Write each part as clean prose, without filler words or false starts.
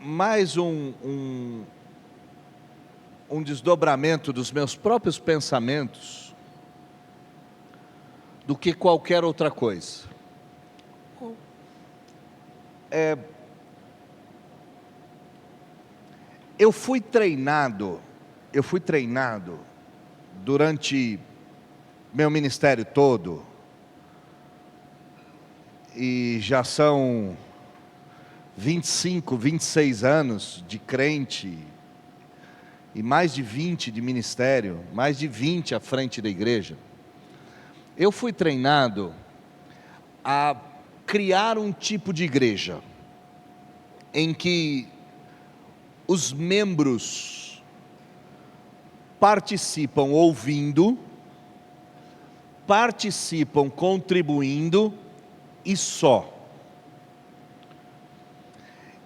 mais um desdobramento dos meus próprios pensamentos do que qualquer outra coisa. Eu fui treinado durante meu ministério todo, e já são 25, 26 anos de crente, e mais de 20 de ministério, mais de 20 à frente da igreja. Eu fui treinado a criar um tipo de igreja, em que os membros participam ouvindo, participam contribuindo e só.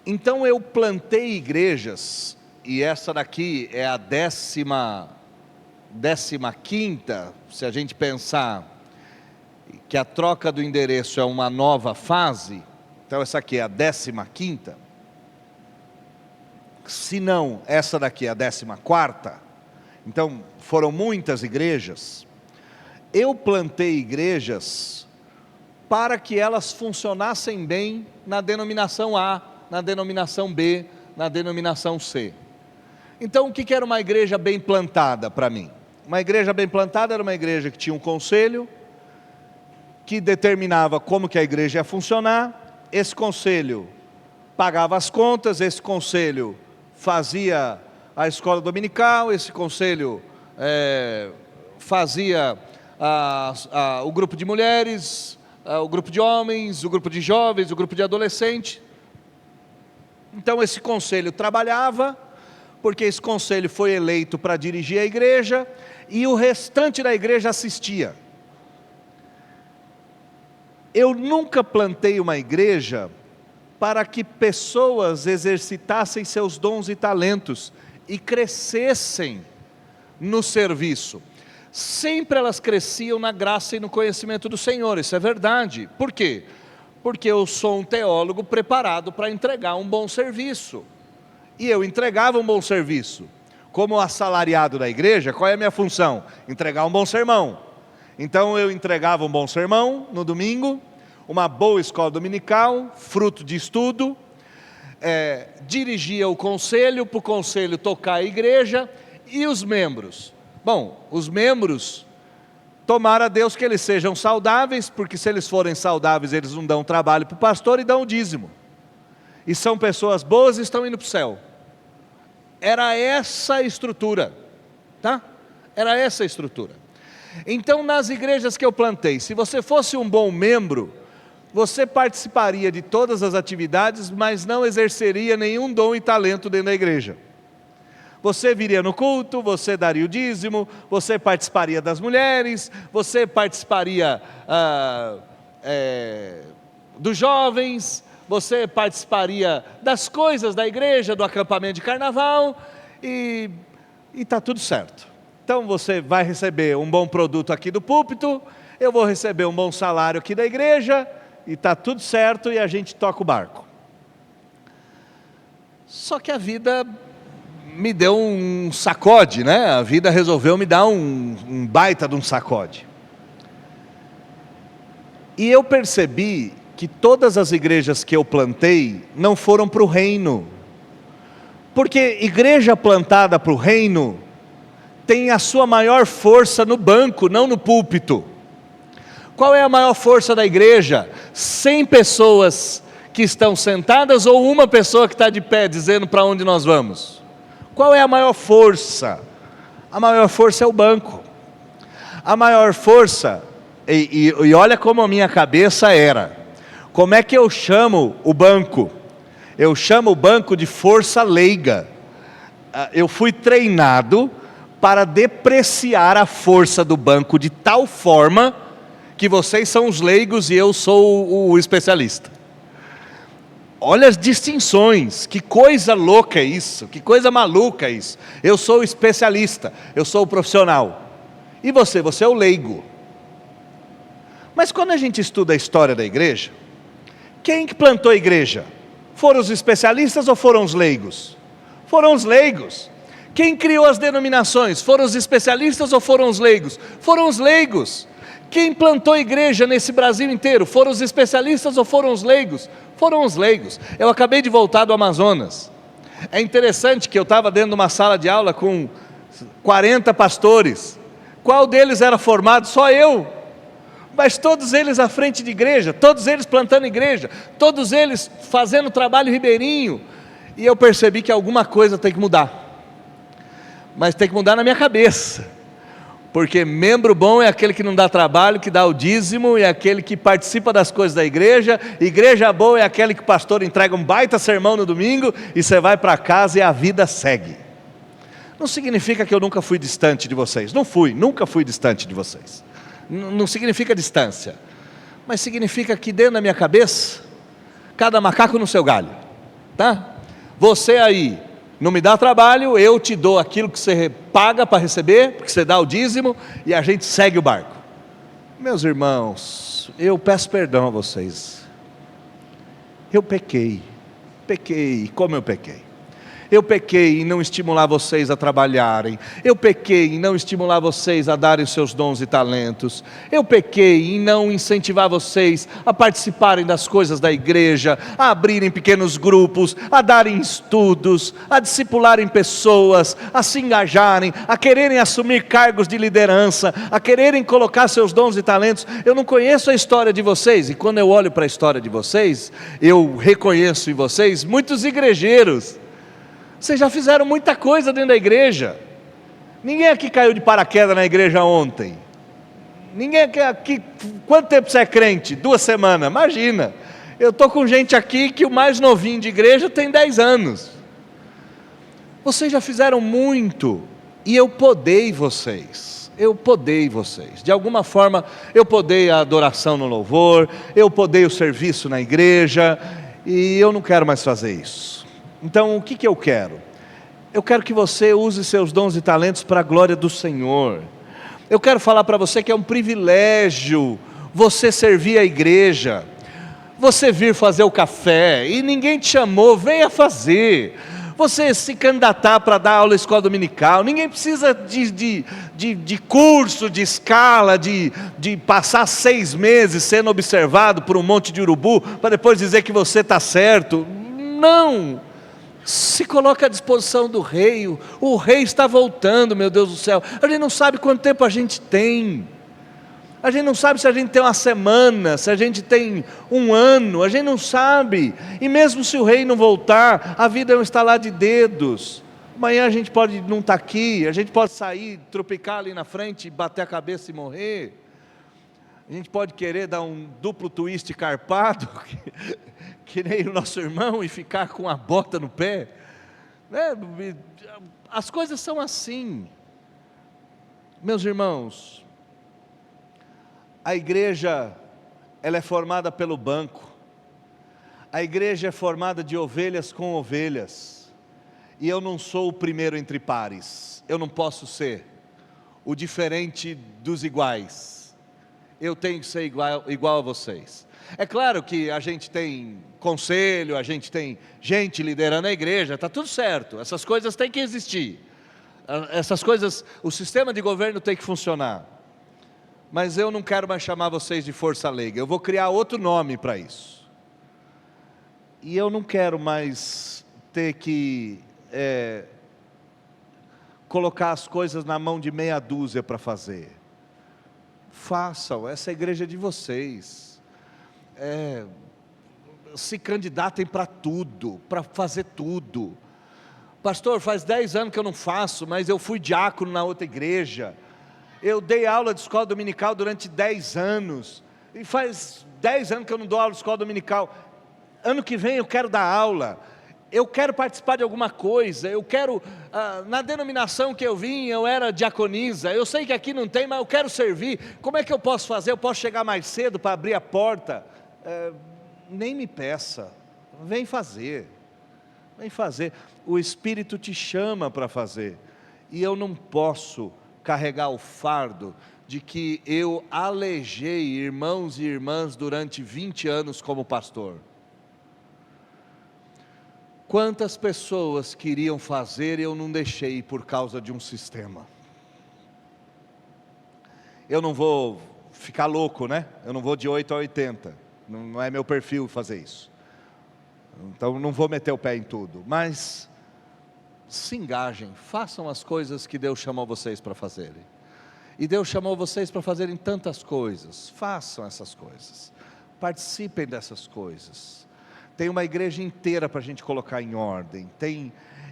Então eu plantei igrejas, e essa daqui é a 15ª, se a gente pensar que a troca do endereço é uma nova fase, então essa aqui é a 15ª, se não, essa daqui é a 14ª, então foram muitas igrejas. Eu plantei igrejas para que elas funcionassem bem na denominação A, na denominação B, na denominação C. Então o que era uma igreja bem plantada para mim? Uma igreja bem plantada era uma igreja que tinha um conselho, que determinava como que a igreja ia funcionar. Esse conselho pagava as contas, esse conselho fazia a escola dominical, esse conselho fazia o grupo de mulheres, o grupo de homens, o grupo de jovens, o grupo de adolescentes. Então esse conselho trabalhava, porque esse conselho foi eleito para dirigir a igreja, e o restante da igreja assistia. Eu nunca plantei uma igreja para que pessoas exercitassem seus dons e talentos e crescessem no serviço. Sempre elas cresciam na graça e no conhecimento do Senhor, isso é verdade. Por quê? Porque eu sou um teólogo preparado para entregar um bom serviço. E eu entregava um bom serviço. Como assalariado da igreja, qual é a minha função? Entregar um bom sermão. Então eu entregava um bom sermão no domingo, uma boa escola dominical, fruto de estudo, dirigia o conselho, para o conselho tocar a igreja, e os membros. Bom, os membros, tomara a Deus que eles sejam saudáveis, porque se eles forem saudáveis, eles não dão trabalho para o pastor e dão o dízimo. E são pessoas boas e estão indo para o céu. Era essa a estrutura, tá? Era essa a estrutura. Então, nas igrejas que eu plantei, se você fosse um bom membro, você participaria de todas as atividades, mas não exerceria nenhum dom e talento dentro da igreja. Você viria no culto, você daria o dízimo, você participaria das mulheres, você participaria dos jovens, você participaria das coisas da igreja, do acampamento de carnaval, e está tudo certo. Então você vai receber um bom produto aqui do púlpito, eu vou receber um bom salário aqui da igreja, e está tudo certo, e a gente toca o barco. Só que a vida me deu um sacode, né? A vida resolveu me dar um baita de um sacode. E eu percebi que todas as igrejas que eu plantei não foram para o reino. Porque igreja plantada para o reino tem a sua maior força no banco, não no púlpito. Qual é a maior força da igreja? 100 pessoas que estão sentadas ou uma pessoa que está de pé dizendo para onde nós vamos? Qual é a maior força? A maior força é o banco. A maior força, e olha como a minha cabeça era. Como é que eu chamo o banco? Eu chamo o banco de força leiga. Eu fui treinado para depreciar a força do banco de tal forma que vocês são os leigos e eu sou o especialista. Olha as distinções, que coisa louca é isso, que coisa maluca é isso. Eu sou o especialista, eu sou o profissional. E você é o leigo. Mas quando a gente estuda a história da igreja, quem que plantou a igreja? Foram os especialistas ou foram os leigos? Foram os leigos. Quem criou as denominações? Foram os especialistas ou foram os leigos? Foram os leigos. Quem plantou igreja nesse Brasil inteiro? Foram os especialistas ou foram os leigos? Foram os leigos. Eu acabei de voltar do Amazonas. É interessante que eu estava dentro de uma sala de aula com 40 pastores. Qual deles era formado? Só eu. Mas todos eles à frente de igreja, todos eles plantando igreja, todos eles fazendo trabalho ribeirinho. E eu percebi que alguma coisa tem que mudar. Mas tem que mudar na minha cabeça. Porque membro bom é aquele que não dá trabalho, que dá o dízimo, é aquele que participa das coisas da igreja. Igreja boa é aquele que o pastor entrega um baita sermão no domingo, e você vai para casa e a vida segue. Não significa que eu nunca fui distante de vocês. Não fui, nunca fui distante de vocês. Não significa distância. Mas significa que dentro da minha cabeça, cada macaco no seu galho. Tá? Você aí não me dá trabalho, eu te dou aquilo que você paga para receber, porque você dá o dízimo, e a gente segue o barco. Meus irmãos, eu peço perdão a vocês. Eu pequei, como eu pequei. Eu pequei em não estimular vocês a trabalharem. Eu pequei em não estimular vocês a darem os seus dons e talentos. Eu pequei em não incentivar vocês a participarem das coisas da igreja, a abrirem pequenos grupos, a darem estudos, a discipularem pessoas, a se engajarem, a quererem assumir cargos de liderança, a quererem colocar seus dons e talentos. Eu não conheço a história de vocês, e quando eu olho para a história de vocês, eu reconheço em vocês muitos igrejeiros. Vocês já fizeram muita coisa dentro da igreja. Ninguém aqui caiu de paraquedas na igreja ontem. Ninguém aqui, quanto tempo você é crente? 2 semanas, imagina. Eu estou com gente aqui que o mais novinho de igreja tem 10 anos. Vocês já fizeram muito, e eu podei vocês. De alguma forma, eu podei a adoração no louvor, eu podei o serviço na igreja, e eu não quero mais fazer isso. Então, o que eu quero? Eu quero que você use seus dons e talentos para a glória do Senhor. Eu quero falar para você que é um privilégio você servir a igreja, você vir fazer o café, e ninguém te chamou, venha fazer. Você se candidatar para dar aula na escola dominical, ninguém precisa de curso, de escala, de passar 6 meses sendo observado por um monte de urubu, para depois dizer que você está certo. Não! Se coloca à disposição do rei. O rei está voltando, meu Deus do céu. A gente não sabe quanto tempo a gente tem. A gente não sabe se a gente tem uma semana, se a gente tem 1 ano. A gente não sabe. E mesmo se o rei não voltar, a vida é um estalar de dedos. Amanhã a gente pode não estar aqui, a gente pode sair, tropicar ali na frente, bater a cabeça e morrer. A gente pode querer dar um duplo twist carpado, que nem o nosso irmão, e ficar com a bota no pé. As coisas são assim. Meus irmãos, a igreja, ela é formada pelo banco. A igreja é formada de ovelhas com ovelhas. E eu não sou o primeiro entre pares. Eu não posso ser o diferente dos iguais. Eu tenho que ser igual a vocês. É claro que a gente tem conselho, a gente tem gente liderando a igreja, está tudo certo, essas coisas têm que existir, essas coisas, o sistema de governo tem que funcionar, mas eu não quero mais chamar vocês de força leiga, eu vou criar outro nome para isso, e eu não quero mais ter que colocar as coisas na mão de meia dúzia para fazer. Façam, essa é a igreja de vocês. Se candidatem para tudo, para fazer tudo. Pastor, faz 10 anos que eu não faço, mas eu fui diácono na outra igreja. Eu dei aula de escola dominical durante 10 anos. E faz 10 anos que eu não dou aula de escola dominical. Ano que vem eu quero dar aula. Eu quero participar de alguma coisa, eu quero, na denominação que eu vim, eu era diaconisa, eu sei que aqui não tem, mas eu quero servir. Como é que eu posso fazer? Eu posso chegar mais cedo para abrir a porta? Nem me peça, vem fazer, o Espírito te chama para fazer, e eu não posso carregar o fardo de que eu alejei irmãos e irmãs durante 20 anos como pastor. Quantas pessoas queriam fazer e eu não deixei por causa de um sistema? Eu não vou ficar louco, né? Eu não vou de 8 a 80. Não é meu perfil fazer isso. Então não vou meter o pé em tudo. Mas se engajem, façam as coisas que Deus chamou vocês para fazerem. E Deus chamou vocês para fazerem tantas coisas. Façam essas coisas. Participem dessas coisas. Tem uma igreja inteira para a gente colocar em ordem.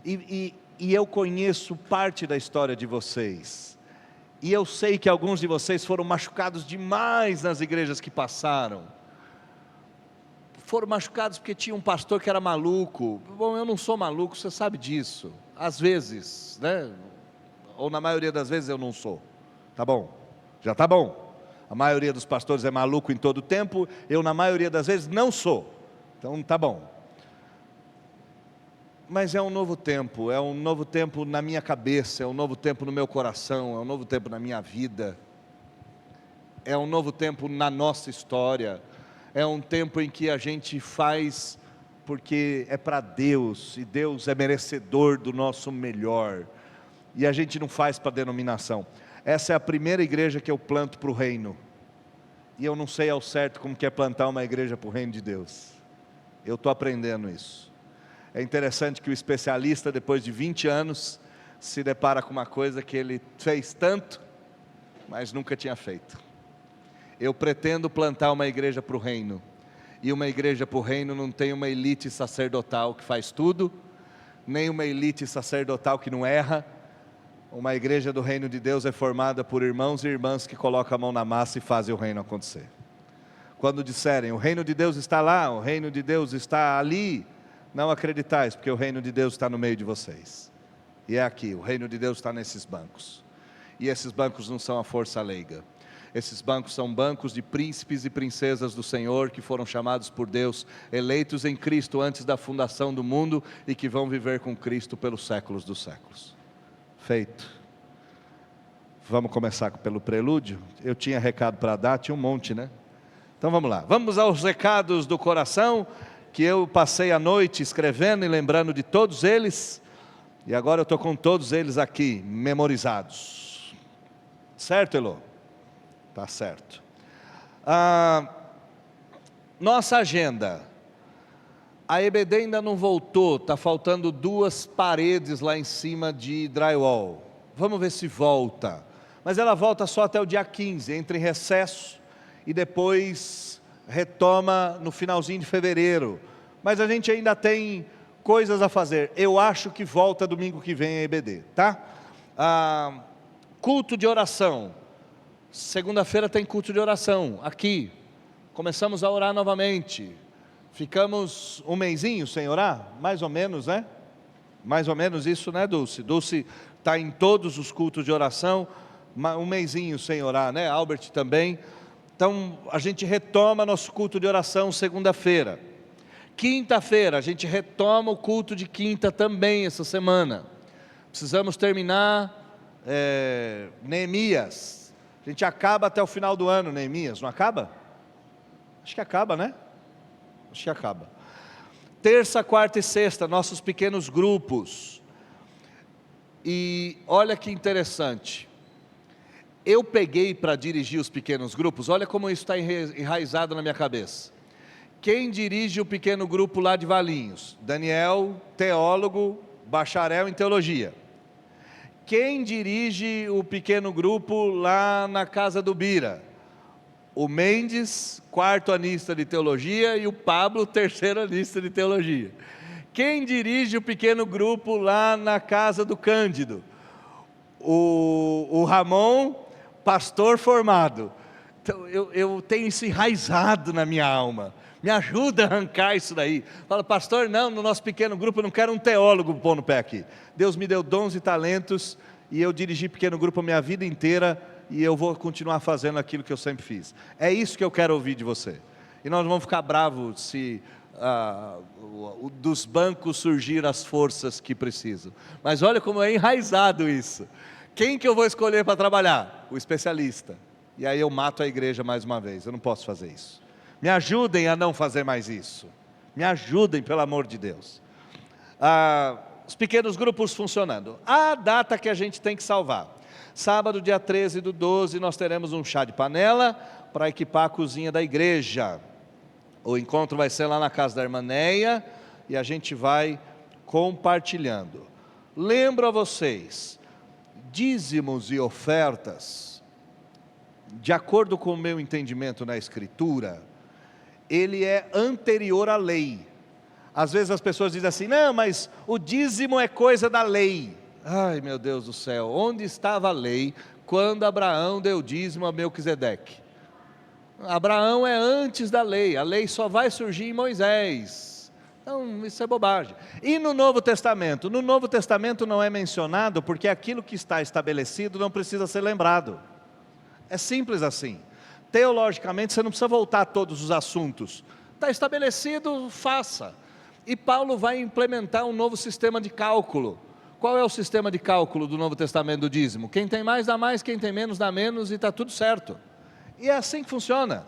E eu conheço parte da história de vocês. E eu sei que alguns de vocês foram machucados demais nas igrejas que passaram. Foram machucados porque tinha um pastor que era maluco. Bom, eu não sou maluco, você sabe disso. Às vezes, né? Ou na maioria das vezes eu não sou. Tá bom? Já tá bom. A maioria dos pastores é maluco em todo tempo. Eu na maioria das vezes não sou. Então tá bom. Mas é um novo tempo na minha cabeça, é um novo tempo no meu coração, é um novo tempo na minha vida, é um novo tempo na nossa história, é um tempo em que a gente faz porque é para Deus, e Deus é merecedor do nosso melhor, e a gente não faz para denominação. Essa é a primeira igreja que eu planto para o reino, e eu não sei ao certo como que é plantar uma igreja para o reino de Deus, eu estou aprendendo isso. É interessante que o especialista, depois de 20 anos, se depara com uma coisa que ele fez tanto, mas nunca tinha feito. Eu pretendo plantar uma igreja para o reino, e uma igreja para o reino não tem uma elite sacerdotal que faz tudo, nem uma elite sacerdotal que não erra. Uma igreja do reino de Deus é formada por irmãos e irmãs que colocam a mão na massa e fazem o reino acontecer. Quando disserem, o reino de Deus está lá, o reino de Deus está ali, não acreditais, porque o reino de Deus está no meio de vocês. E é aqui, o reino de Deus está nesses bancos. E esses bancos não são a força leiga. Esses bancos são bancos de príncipes e princesas do Senhor, que foram chamados por Deus, eleitos em Cristo antes da fundação do mundo, e que vão viver com Cristo pelos séculos dos séculos. Feito. Vamos começar pelo prelúdio? Eu tinha recado para dar, tinha um monte, né? Então vamos lá. Vamos aos recados do coração, que eu passei a noite escrevendo e lembrando de todos eles, e agora eu estou com todos eles aqui, memorizados. Certo, Elô? Tá certo. Nossa agenda. A EBD ainda não voltou, está faltando 2 paredes lá em cima de drywall. Vamos ver se volta. Mas ela volta só até o dia 15, entra em recesso, e depois retoma no finalzinho de fevereiro, mas a gente ainda tem coisas a fazer. Eu acho que volta domingo que vem a EBD, tá? Culto de oração, segunda-feira tem culto de oração, aqui, começamos a orar novamente, ficamos um mesinho sem orar, mais ou menos, né? Mais ou menos isso, né, Dulce? Dulce está em todos os cultos de oração, um mesinho sem orar, né? Albert também. Então a gente retoma nosso culto de oração segunda-feira. Quinta-feira a gente retoma o culto de quinta também essa semana. Precisamos terminar Neemias. A gente acaba até o final do ano Neemias, não acaba? Acho que acaba, né? Acho que acaba. Terça, quarta e sexta, nossos pequenos grupos. E olha que interessante. Eu peguei para dirigir os pequenos grupos, olha como isso está enraizado na minha cabeça. Quem dirige o pequeno grupo lá de Valinhos? Daniel, teólogo, bacharel em teologia. Quem dirige o pequeno grupo lá na casa do Bira? O Mendes, 4º anista de teologia, e o Pablo, 3º anista de teologia. Quem dirige o pequeno grupo lá na casa do Cândido? O Ramon, pastor formado. Então eu tenho isso enraizado na minha alma. Me ajuda a arrancar isso daí. Fala, pastor, não, no nosso pequeno grupo eu não quero um teólogo pondo pé aqui. Deus me deu dons e talentos, e eu dirigi pequeno grupo a minha vida inteira, e eu vou continuar fazendo aquilo que eu sempre fiz. É isso que eu quero ouvir de você. E nós não vamos ficar bravos se dos bancos surgir as forças que precisam. Mas olha como é enraizado isso. Quem que eu vou escolher para trabalhar? O especialista. E aí eu mato a igreja mais uma vez. Eu não posso fazer isso. Me ajudem a não fazer mais isso. Me ajudem, pelo amor de Deus. Os pequenos grupos funcionando. A data que a gente tem que salvar. Sábado, dia 13/12, nós teremos um chá de panela para equipar a cozinha da igreja. O encontro vai ser lá na casa da irmã Neia e a gente vai compartilhando. Lembro a vocês, dízimos e ofertas, de acordo com o meu entendimento na Escritura, ele é anterior à lei. Às vezes as pessoas dizem assim, não, mas o dízimo é coisa da lei. Ai meu Deus do céu, onde estava a lei quando Abraão deu dízimo a Melquisedeque? Abraão é antes da lei, a lei só vai surgir em Moisés. Então isso é bobagem. E no Novo Testamento? No Novo Testamento não é mencionado porque aquilo que está estabelecido não precisa ser lembrado. É simples assim. Teologicamente você não precisa voltar a todos os assuntos. Está estabelecido, faça. E Paulo vai implementar um novo sistema de cálculo. Qual é o sistema de cálculo do Novo Testamento do dízimo? Quem tem mais dá mais, quem tem menos dá menos e está tudo certo. E é assim que funciona.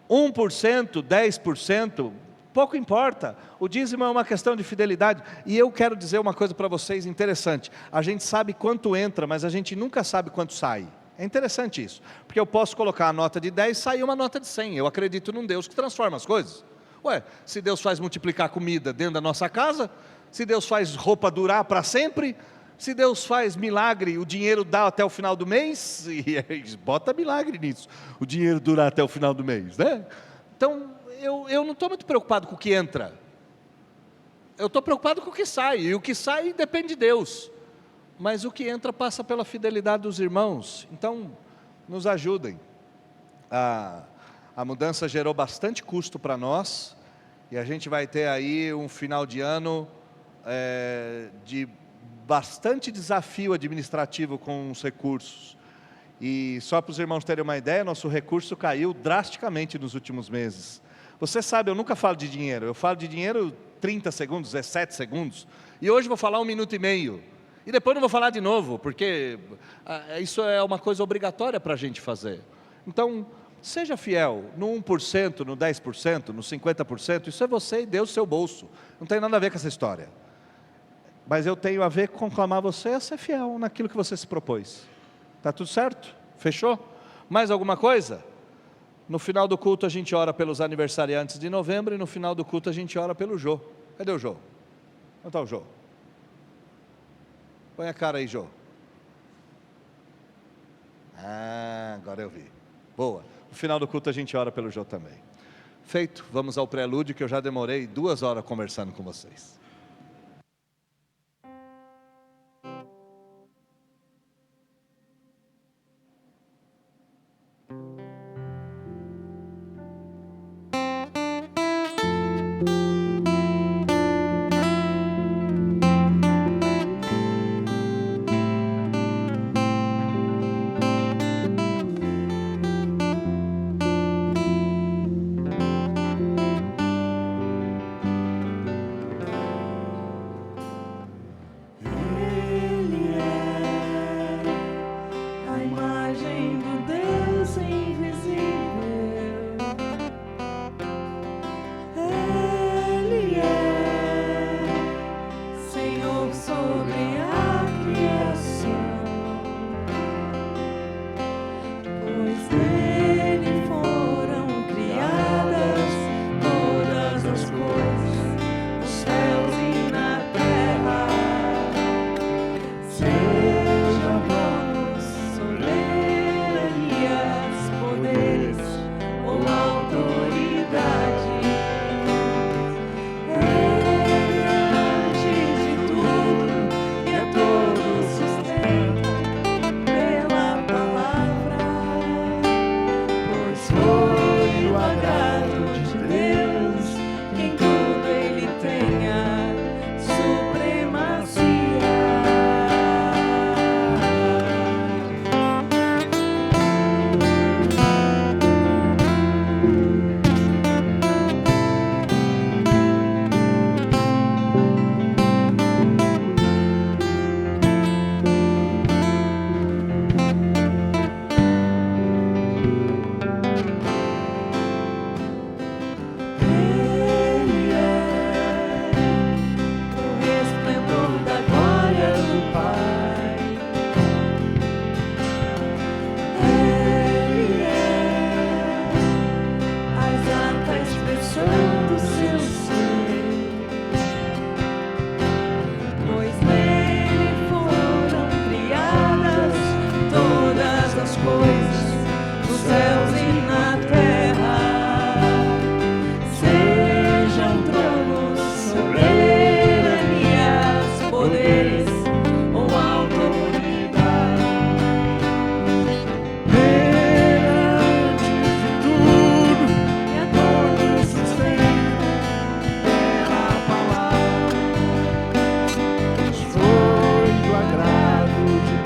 1%, 10%, pouco importa. O dízimo é uma questão de fidelidade. E eu quero dizer uma coisa para vocês interessante. A gente sabe quanto entra, mas a gente nunca sabe quanto sai. É interessante isso. Porque eu posso colocar a nota de 10 e sair uma nota de 100. Eu acredito num Deus que transforma as coisas. Ué, se Deus faz multiplicar comida dentro da nossa casa, se Deus faz roupa durar para sempre, se Deus faz milagre, o dinheiro dá até o final do mês, e bota milagre nisso, o dinheiro durar até o final do mês, né? Então, eu não estou muito preocupado com o que entra, eu estou preocupado com o que sai, e o que sai depende de Deus, mas o que entra passa pela fidelidade dos irmãos, então, nos ajudem. A mudança gerou bastante custo para nós, e a gente vai ter aí um final de ano de bastante desafio administrativo com os recursos. E só para os irmãos terem uma ideia, nosso recurso caiu drasticamente nos últimos meses. Você sabe, eu nunca falo de dinheiro, eu falo de dinheiro 30 segundos, 17 segundos, e hoje vou falar 1 minuto e meio, e depois não vou falar de novo, porque isso é uma coisa obrigatória para a gente fazer. Então, seja fiel, no 1%, no 10%, no 50%, isso é você e Deus, seu bolso. Não tem nada a ver com essa história. Mas eu tenho a ver com conclamar você a ser fiel naquilo que você se propôs. Está tudo certo? Fechou? Mais alguma coisa? No final do culto a gente ora pelos aniversariantes de novembro e no final do culto a gente ora pelo Jô. Cadê o Jô? Onde está o Jô? Põe a cara aí, Jô. Agora eu vi. Boa. No final do culto a gente ora pelo Jô também. Feito, vamos ao prelúdio que eu já demorei 2 horas conversando com vocês.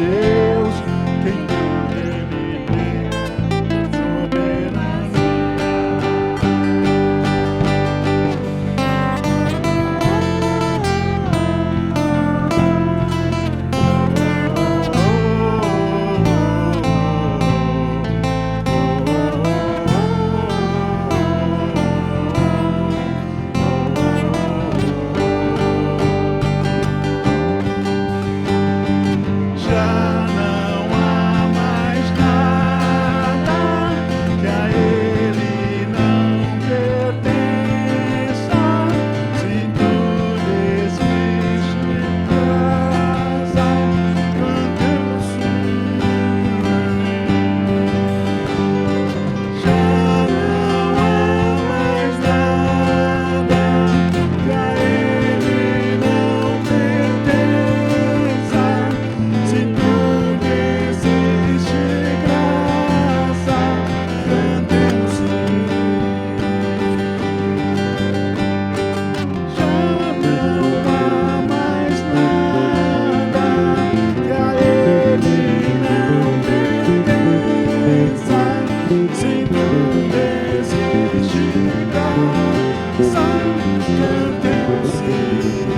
Deus, quem tudo Ele vê, soberania. Já não há mais nada que a Ele não pertença. Se tudo existe em casa, cantemos sim. Já não há mais nada que a Ele não pertença. Se tudo existe graça, cantemos sim. Já não há mais nada que a Ele não pertença. Se tudo existe graça, cantemos sim.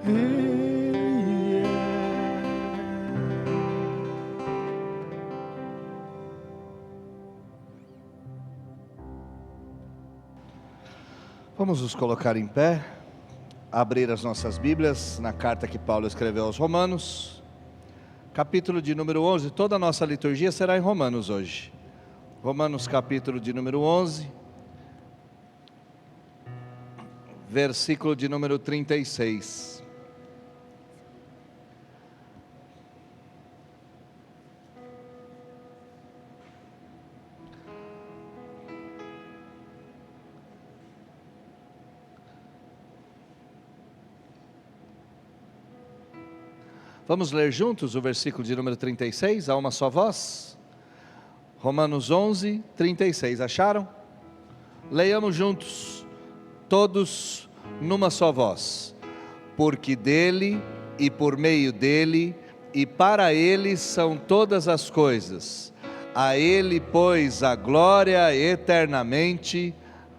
Ele é. Vamos nos colocar em pé, abrir as nossas Bíblias na carta que Paulo escreveu aos Romanos, capítulo de número 11. Toda a nossa liturgia será em Romanos hoje. Romanos capítulo de número 11, versículo de número 36. Vamos ler juntos o versículo de número 36, a uma só voz? Romanos 11, 36, acharam? Leiamos juntos, todos numa só voz. Porque dele, e por meio dele, e para ele são todas as coisas. A ele, pois, a glória eternamente.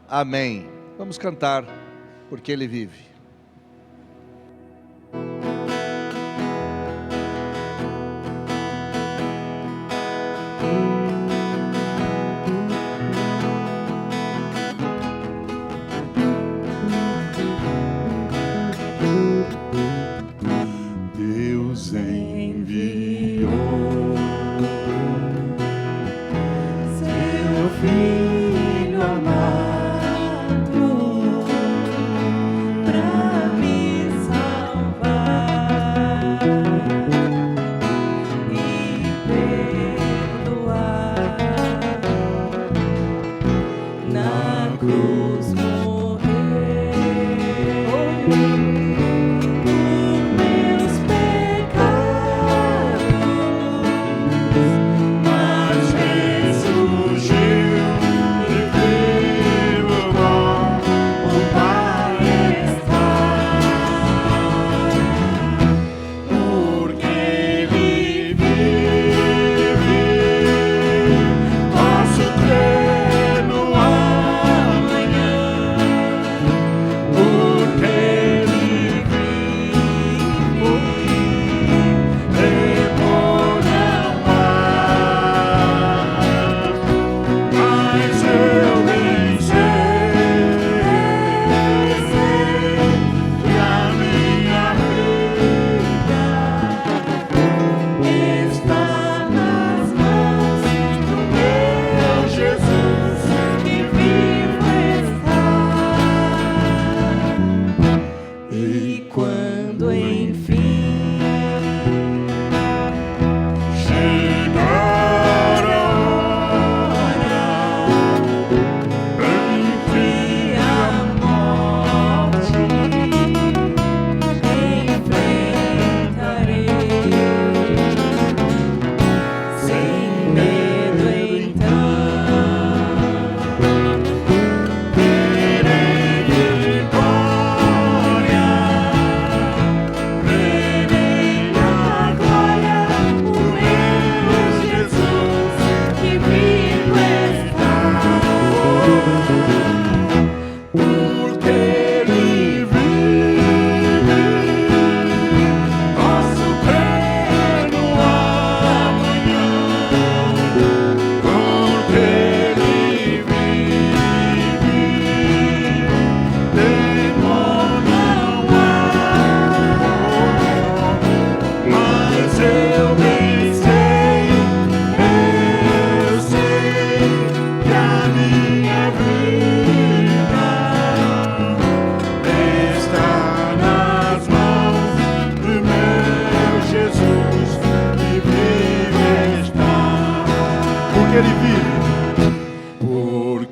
Amém. Vamos cantar, porque ele vive. Deus enviou seu Filho amado pra me salvar e perdoar. Na cruz morreu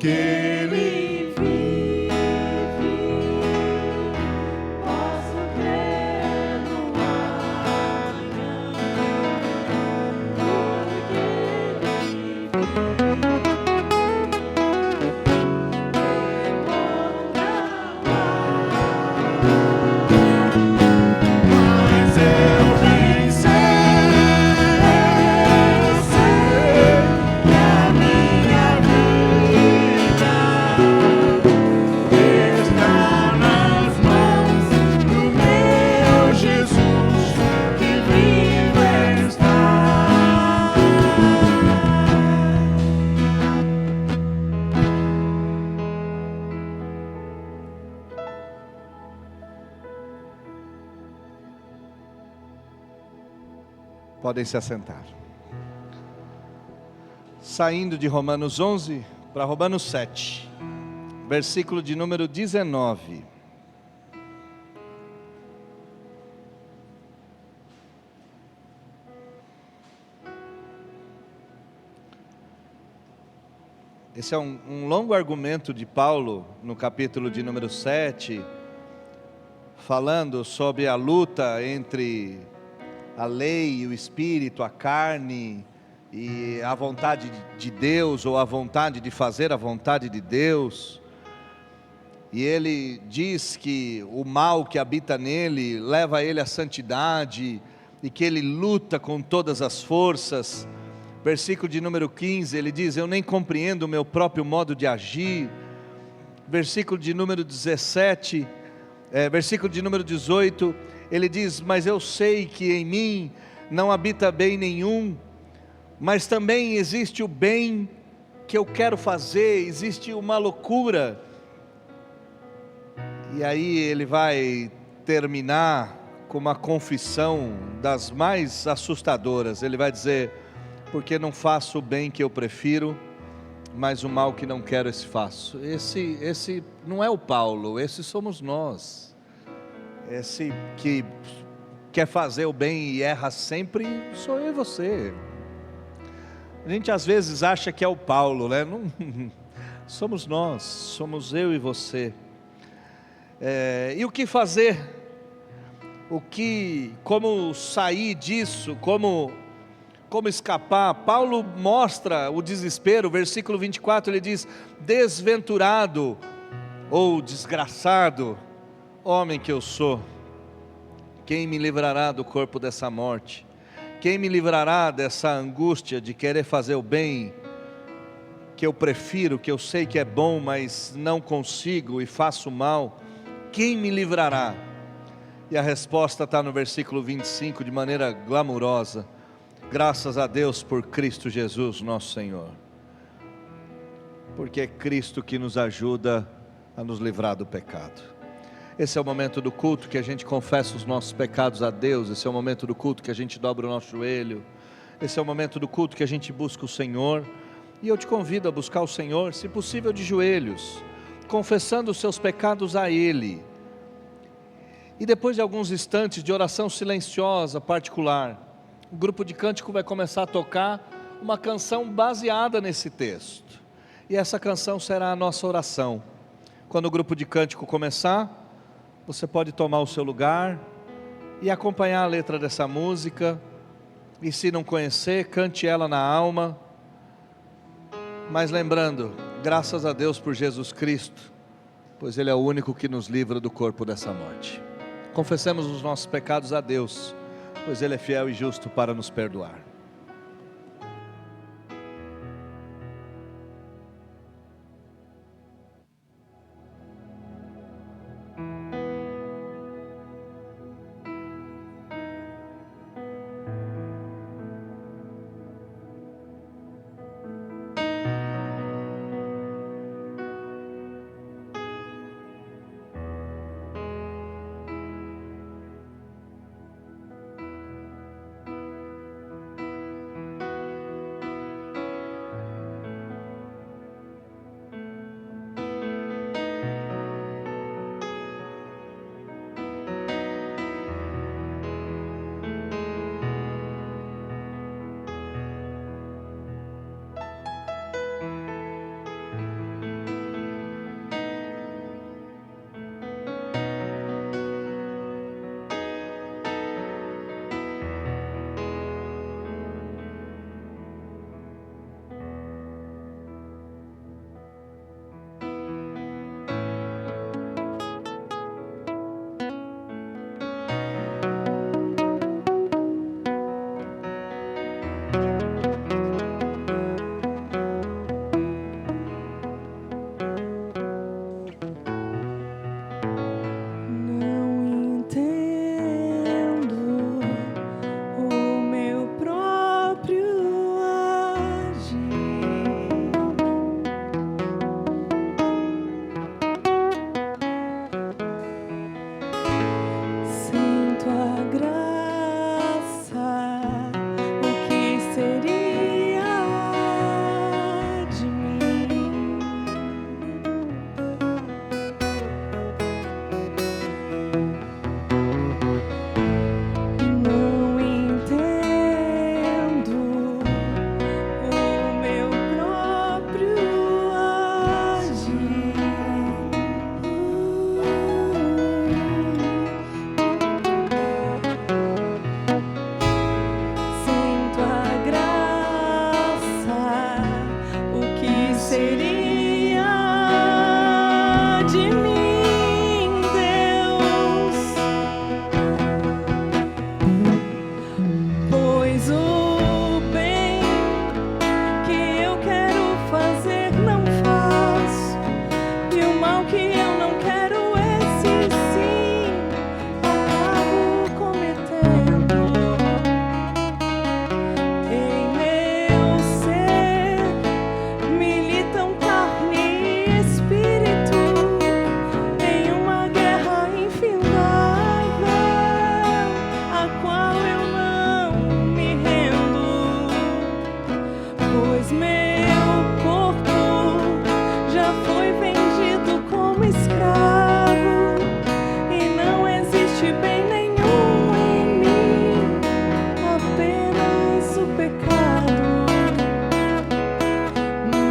que Ele vive, posso crer no amanhã, porque Ele mas eu bem sei que a minha vida está nas mãos do meu Jesus que vivo está. Podem se assentar. Saindo de Romanos 11 para Romanos 7, versículo de número 19. Esse é um longo argumento de Paulo no capítulo de número 7, falando sobre a luta entre a lei, o espírito, a carne e a vontade de Deus, ou a vontade de fazer a vontade de Deus. E ele diz que o mal que habita nele leva ele à santidade e que ele luta com todas as forças. Versículo de número 15, ele diz: eu nem compreendo o meu próprio modo de agir. Versículo de número 17, versículo de número 18, ele diz: mas eu sei que em mim não habita bem nenhum, mas também existe o bem que eu quero fazer, existe uma loucura. E aí ele vai terminar com uma confissão das mais assustadoras. Ele vai dizer: porque não faço o bem que eu prefiro, mas o mal que não quero esse faço. Esse não é o Paulo, esse somos nós. Esse que quer fazer o bem e erra sempre, sou eu e você. A gente às vezes acha que é o Paulo, né? Não, somos nós, somos eu e você. E o que fazer? Como sair disso? Como escapar? Paulo mostra o desespero. Versículo 24 ele diz: desventurado ou desgraçado homem que eu sou, quem me livrará do corpo dessa morte? Quem me livrará dessa angústia de querer fazer o bem que eu prefiro, que eu sei que é bom, mas não consigo e faço mal? Quem me livrará? E a resposta está no versículo 25 de maneira glamurosa: graças a Deus por Cristo Jesus nosso Senhor, porque é Cristo que nos ajuda a nos livrar do pecado. Esse é o momento do culto que a gente confessa os nossos pecados a Deus. Esse é o momento do culto que a gente dobra o nosso joelho. Esse é o momento do culto que a gente busca o Senhor. E eu te convido a buscar o Senhor, se possível de joelhos, confessando os seus pecados a Ele. E depois de alguns instantes de oração silenciosa, particular, o grupo de cântico vai começar a tocar uma canção baseada nesse texto. E essa canção será a nossa oração. Quando o grupo de cântico começar, você pode tomar o seu lugar e acompanhar a letra dessa música. E se não conhecer, cante ela na alma. Mas lembrando, graças a Deus por Jesus Cristo, pois Ele é o único que nos livra do corpo dessa morte. Confessemos os nossos pecados a Deus, pois Ele é fiel e justo para nos perdoar. seria de mim, Deus? Pois o bem que eu quero fazer não faço, e o mal que eu não quero, esse sim acabo cometendo. Em meu ser militam carne e espírito, em uma guerra infindável, a qual eu não me rendo. Pois meu corpo já foi vendido como escravo, e não existe bem nenhum em mim, apenas o pecado.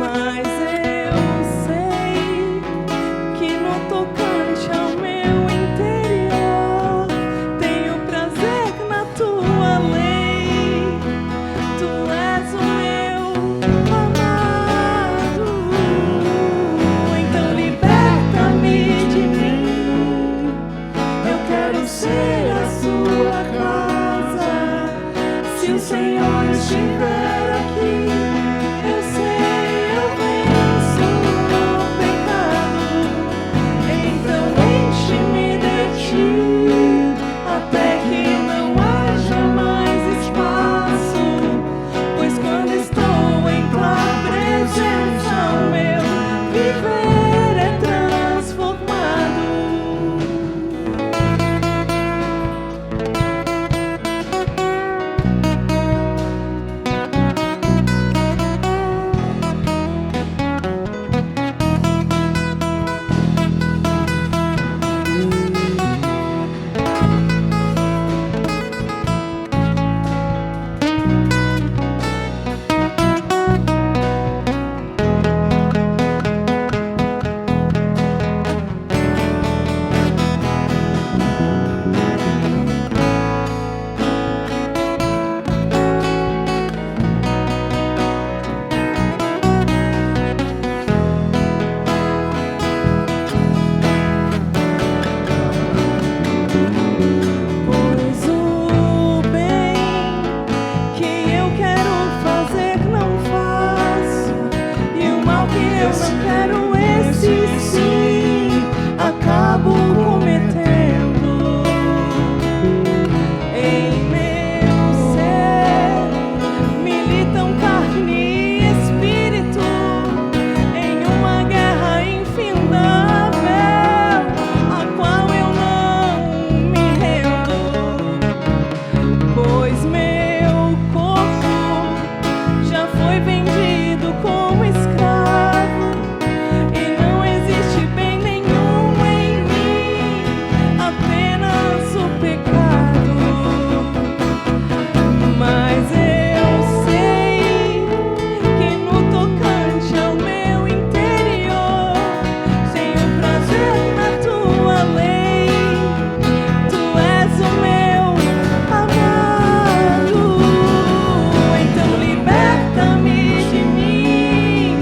Mas eu sei que no tocante ao meu interior tenho prazer na tua lei. Tu és o meu amado, então liberta-me de mim. Eu quero ser a sua casa. Se o Senhor estiver aqui, eu sei, eu venço o pecado. Então enche-me de ti, até que não haja mais espaço. Pois quando estou em tua presença, o meu viver é transformado. Pois o bem que eu quero fazer não faço, e o mal que eu não quero, esse sim acabo cometendo. Em meu ser militam carne e espírito, em uma guerra infindável, a qual eu não me rendo. Pois meu corpo já foi vendido como escravo, e não existe bem nenhum em mim, apenas o pecado. Mas eu sei que no tocante ao meu interior tenho prazer na tua lei. Tu és o meu amado, então liberta-me de mim.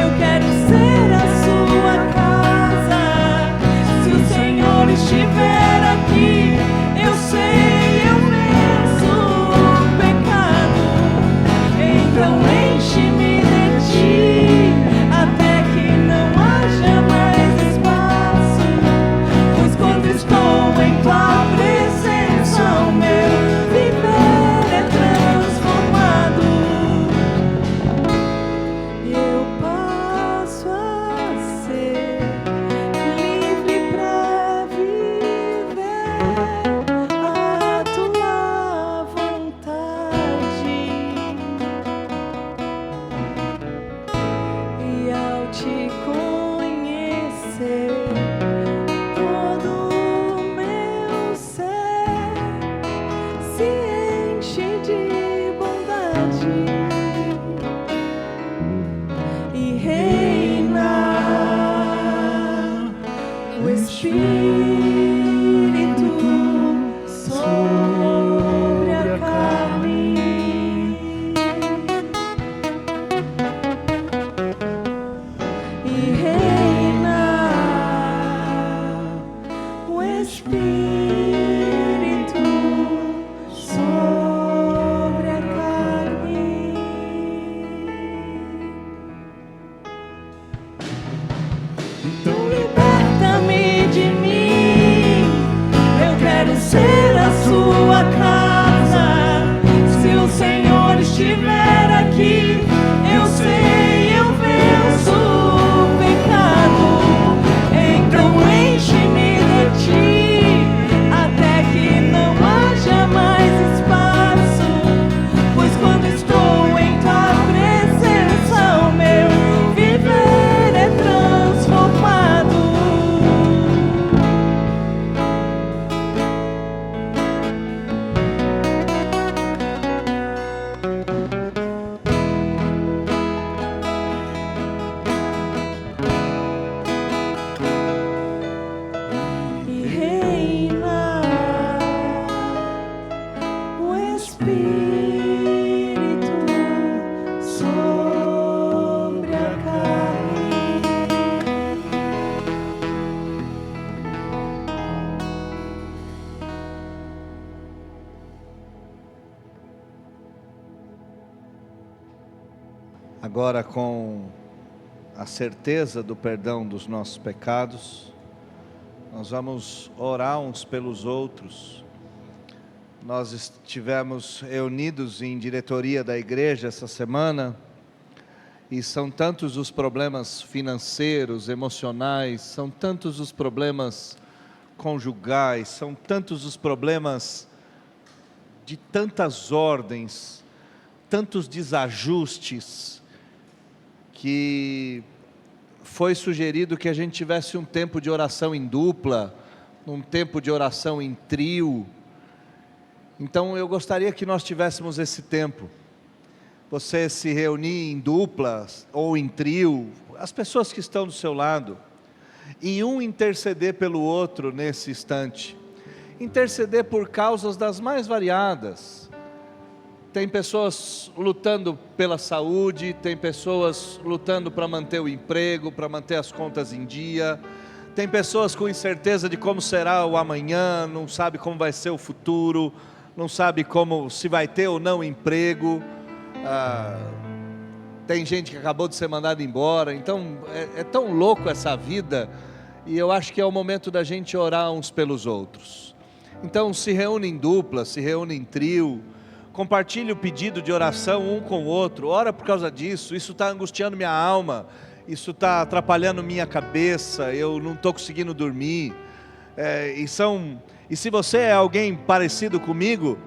Eu quero ser a sua casa. Se o Senhor estiver aqui, eu sei, eu venço o pecado. Então enche-me de ti, até que não haja mais espaço. Pois quando estou em tua presença, o meu viver é transformado. E eu passo a ser livre pra viver a tua vontade. E ao te conhecer, todo o meu ser se enche de bondade e reina o Espírito sobre a carne. agora com a certeza do perdão dos nossos pecados, nós vamos orar uns pelos outros. Nós estivemos reunidos em diretoria da igreja essa semana, e são tantos os problemas financeiros, emocionais, são tantos os problemas conjugais, são tantos os problemas de tantas ordens, tantos desajustes, que foi sugerido que a gente tivesse um tempo de oração em dupla, um tempo de oração em trio. Então eu gostaria que nós tivéssemos esse tempo. Você se reunir em duplas ou em trio, as pessoas que estão do seu lado, e um interceder pelo outro nesse instante. Interceder por causas das mais variadas. Tem pessoas lutando pela saúde, tem pessoas lutando para manter o emprego, para manter as contas em dia. Tem pessoas com incerteza de como será o amanhã, não sabe como vai ser o futuro, não sabe se vai ter ou não emprego. Tem gente que acabou de ser mandada embora. Então é tão louco essa vida, e eu acho que é o momento da gente orar uns pelos outros. Então se reúne em dupla, se reúne em trio, compartilhe o pedido de oração um com o outro, ora por causa disso. Isso está angustiando minha alma, isso está atrapalhando minha cabeça, eu não estou conseguindo dormir. E se você é alguém parecido comigo,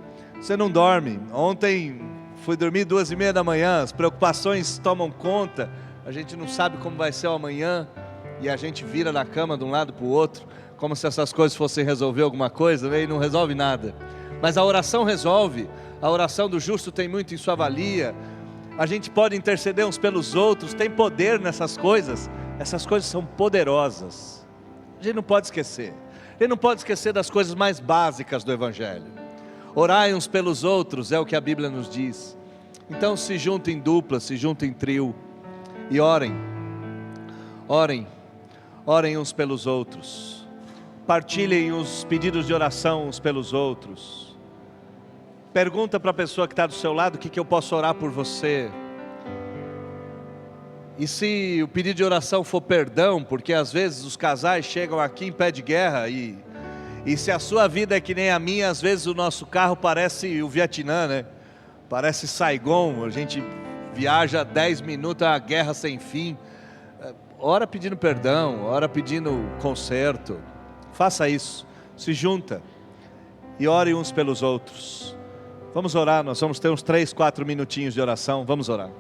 você não dorme. Ontem fui dormir 2:30 da manhã, as preocupações tomam conta, a gente não sabe como vai ser o amanhã, e a gente vira na cama de um lado para o outro, como se essas coisas fossem resolver alguma coisa, né? E não resolve nada. Mas a oração resolve. A oração do justo tem muito em sua valia. A gente pode interceder uns pelos outros, tem poder nessas coisas. Essas coisas são poderosas. A gente não pode esquecer. A gente não pode esquecer das coisas mais básicas do Evangelho. Orai uns pelos outros, é o que a Bíblia nos diz. Então se juntem em dupla, se juntem em trio, e orem. Orem uns pelos outros. Partilhem os pedidos de oração uns pelos outros. Pergunta para a pessoa que está do seu lado: o que eu posso orar por você? E se o pedido de oração for perdão, porque às vezes os casais chegam aqui em pé de guerra, e se a sua vida é que nem a minha, às vezes o nosso carro parece o Vietnã, né? Parece Saigon, a gente viaja 10 minutos, a guerra sem fim. Ora pedindo perdão, ora pedindo conserto. Faça isso, se junta e ore uns pelos outros. Vamos orar, nós vamos ter uns 3, 4 minutinhos de oração, vamos orar.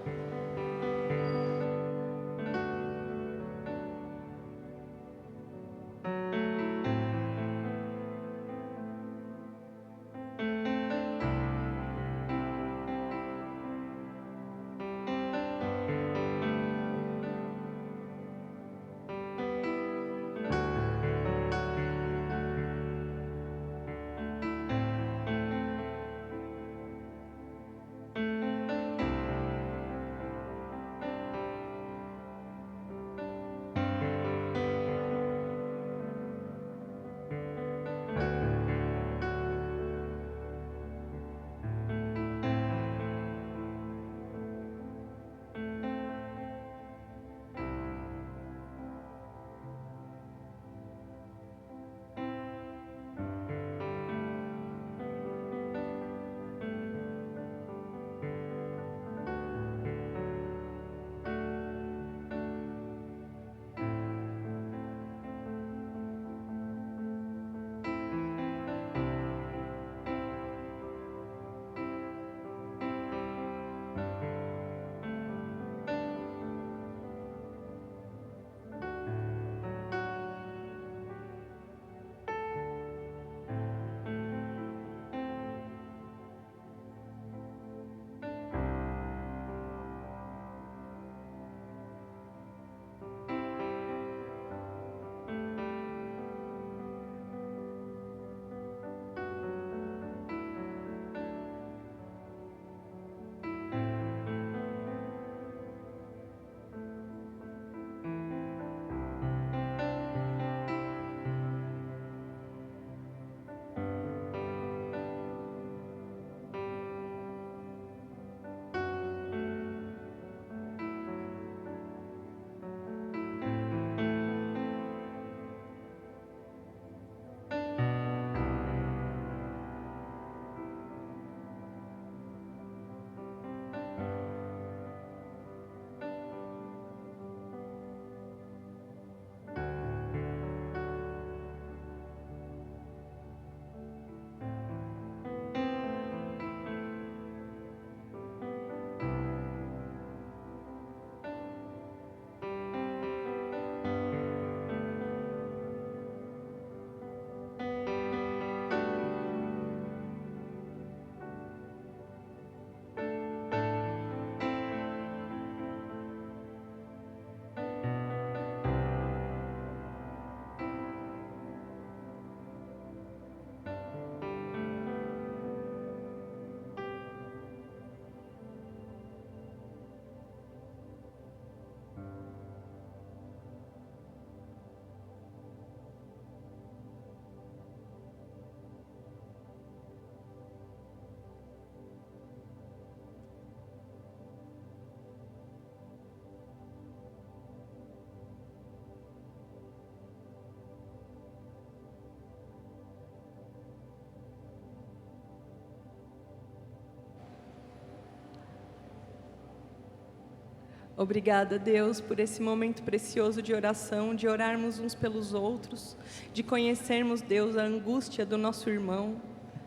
Obrigada, Deus, por esse momento precioso de oração, de orarmos uns pelos outros, de conhecermos, Deus, a angústia do nosso irmão,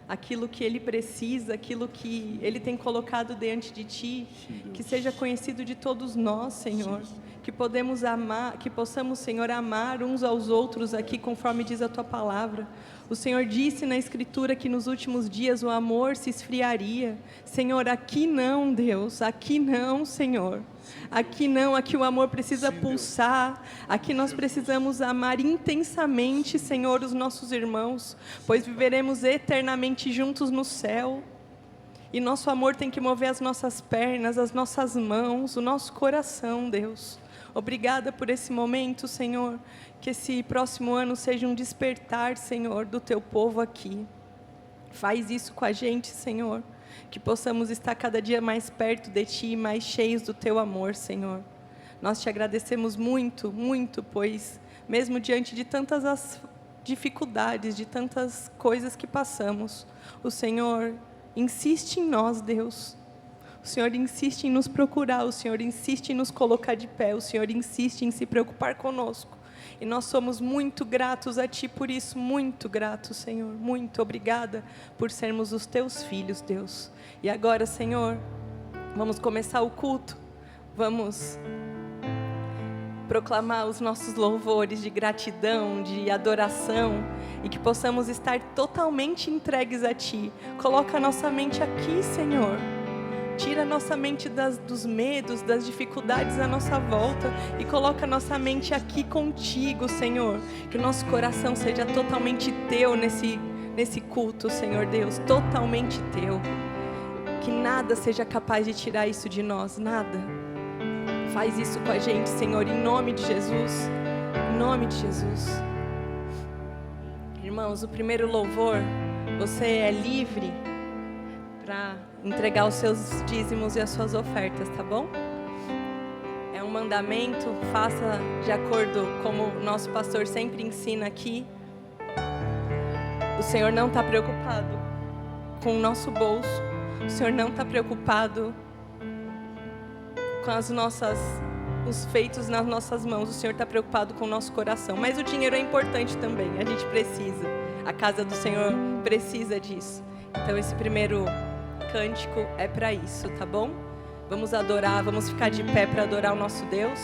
aquilo que ele precisa, aquilo que ele tem colocado diante de Ti, que seja conhecido de todos nós, Senhor, que possamos, Senhor, amar uns aos outros aqui, conforme diz a Tua palavra. O Senhor disse na Escritura que nos últimos dias o amor se esfriaria. Senhor, aqui não, Deus, aqui não, Senhor. Aqui não, aqui o amor precisa pulsar, aqui nós precisamos amar intensamente, Senhor, os nossos irmãos, pois viveremos eternamente juntos no céu, e nosso amor tem que mover as nossas pernas, as nossas mãos, o nosso coração, Deus. Obrigada por esse momento, Senhor, que esse próximo ano seja um despertar, Senhor, do Teu povo aqui. Faz isso com a gente, Senhor, que possamos estar cada dia mais perto de Ti, mais cheios do Teu amor, Senhor. Nós Te agradecemos muito, muito, pois mesmo diante de tantas as dificuldades, de tantas coisas que passamos, o Senhor insiste em nós, Deus. O Senhor insiste em nos procurar, o Senhor insiste em nos colocar de pé, o Senhor insiste em se preocupar conosco. E nós somos muito gratos a Ti por isso, muito gratos, Senhor. Muito obrigada por sermos os Teus filhos, Deus. E agora, Senhor, vamos começar o culto. Vamos proclamar os nossos louvores de gratidão, de adoração, e que possamos estar totalmente entregues a Ti. Coloca a nossa mente aqui, Senhor. Tira a nossa mente dos medos, das dificuldades à nossa volta e coloca a nossa mente aqui contigo, Senhor. Que o nosso coração seja totalmente Teu nesse culto, Senhor Deus, totalmente Teu. Que nada seja capaz de tirar isso de nós, nada. Faz isso com a gente, Senhor, em nome de Jesus. Em nome de Jesus. Irmãos, o primeiro louvor, você é livre para entregar os seus dízimos e as suas ofertas, tá bom? É um mandamento, faça de acordo como o nosso pastor sempre ensina aqui. O Senhor não está preocupado com o nosso bolso, o Senhor não está preocupado com os feitos nas nossas mãos, o Senhor está preocupado com o nosso coração. Mas o dinheiro é importante também, a gente precisa, a casa do Senhor precisa disso. Então esse primeiro cântico é para isso, tá bom? Vamos adorar, vamos ficar de pé para adorar o nosso Deus.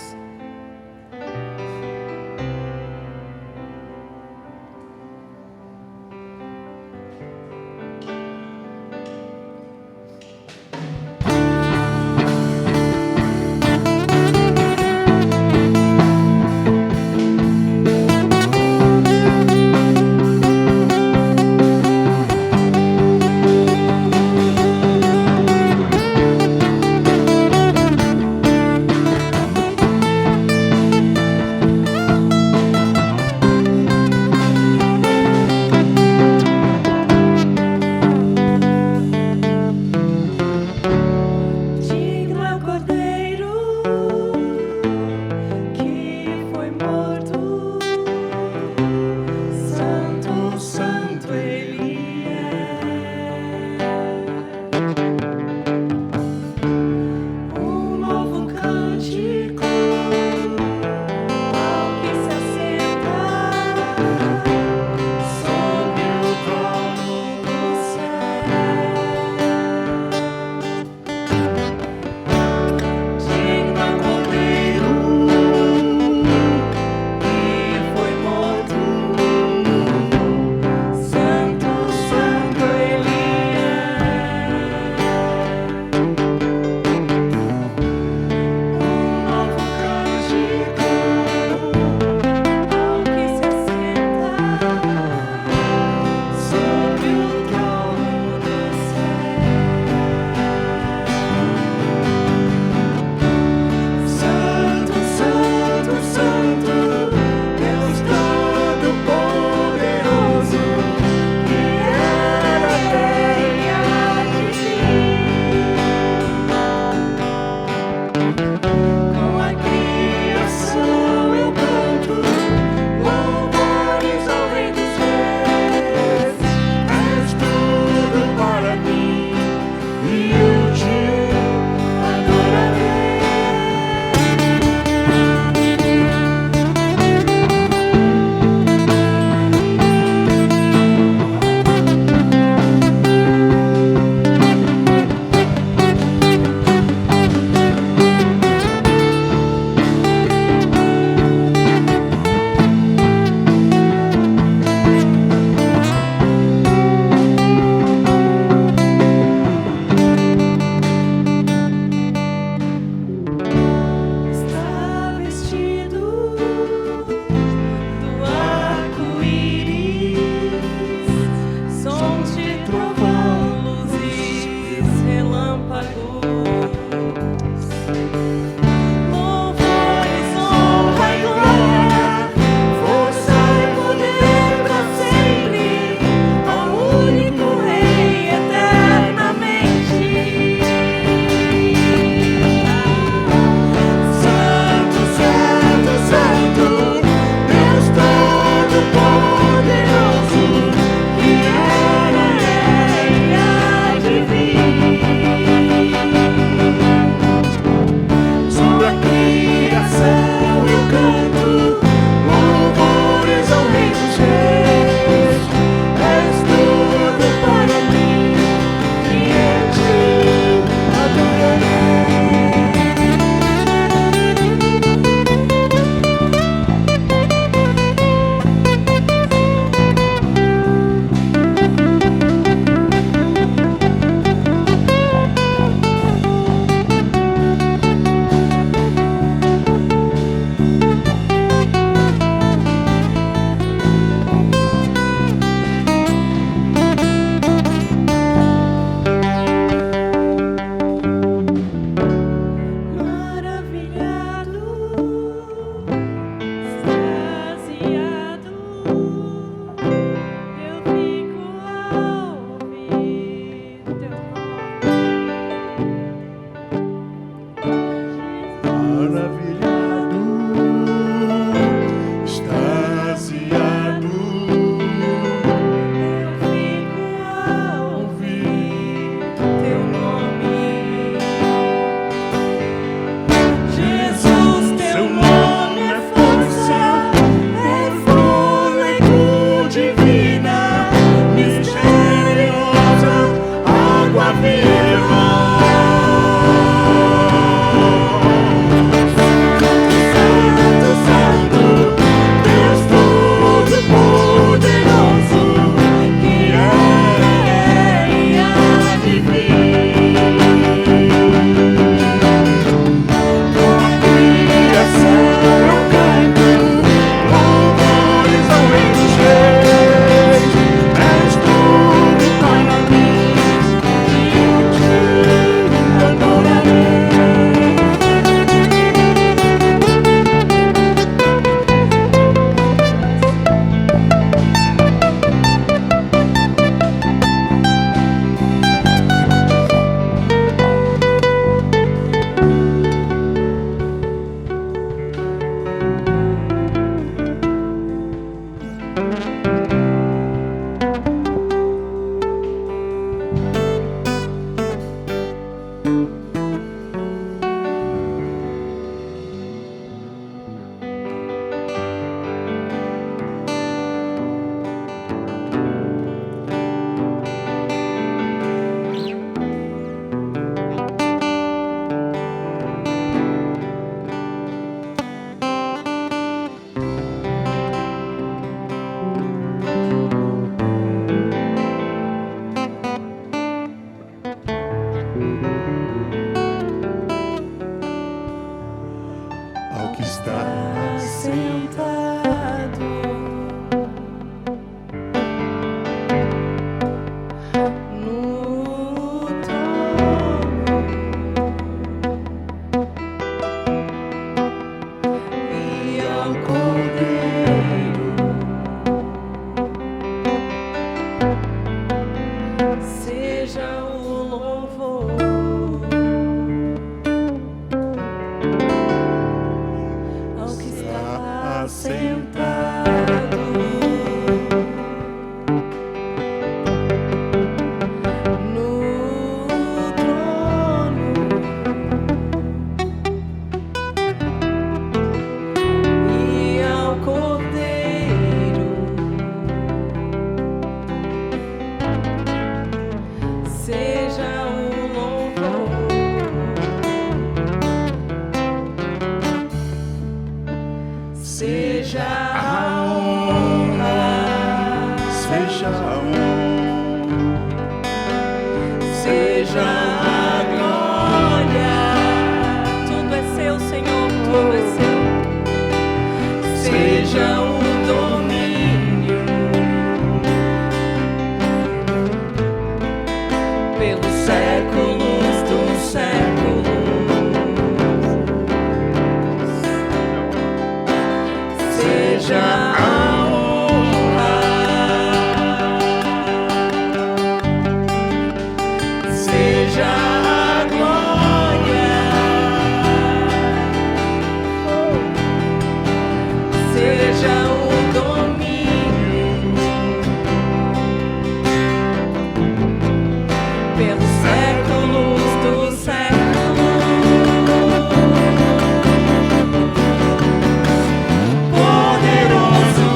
Poderoso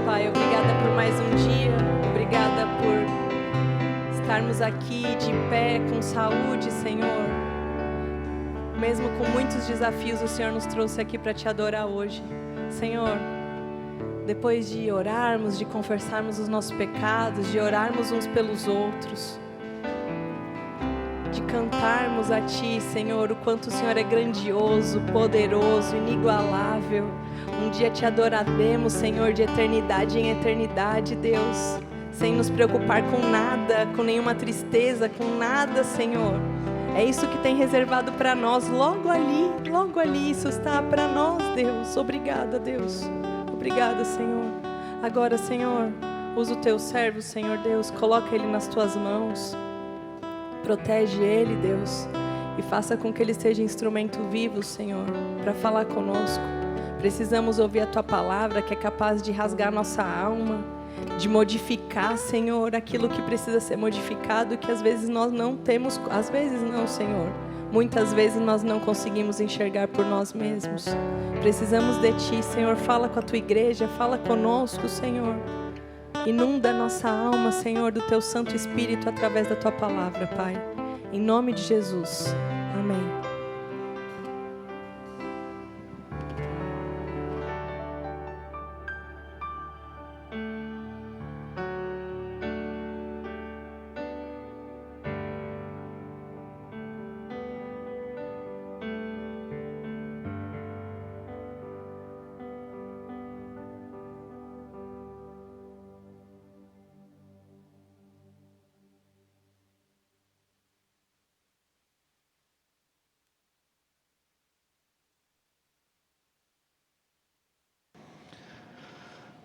Pai. Obrigada por mais um dia. Obrigada por estarmos aqui de pé, com saúde, Senhor. Mesmo com muitos desafios, o Senhor nos trouxe aqui para te adorar hoje. Senhor, depois de orarmos, de confessarmos os nossos pecados, de orarmos uns pelos outros, de cantarmos a Ti, Senhor, o quanto o Senhor é grandioso, poderoso, inigualável. Um dia Te adoraremos, Senhor, de eternidade em eternidade, Deus, sem nos preocupar com nada, com nenhuma tristeza, com nada, Senhor. É isso que tem reservado para nós, logo ali, isso está para nós, Deus. Obrigada, Deus. Obrigada, Senhor. Agora, Senhor, usa o Teu servo, Senhor Deus, coloca ele nas Tuas mãos. Protege ele, Deus, e faça com que ele seja instrumento vivo, Senhor, para falar conosco. Precisamos ouvir a Tua palavra, que é capaz de rasgar nossa alma, de modificar, Senhor, aquilo que precisa ser modificado, que às vezes nós não temos, às vezes não, Senhor, muitas vezes nós não conseguimos enxergar por nós mesmos. Precisamos de Ti, Senhor. Fala com a Tua igreja, fala conosco, Senhor. Inunda a nossa alma, Senhor, do Teu Santo Espírito através da Tua palavra, Pai. Em nome de Jesus. Amém.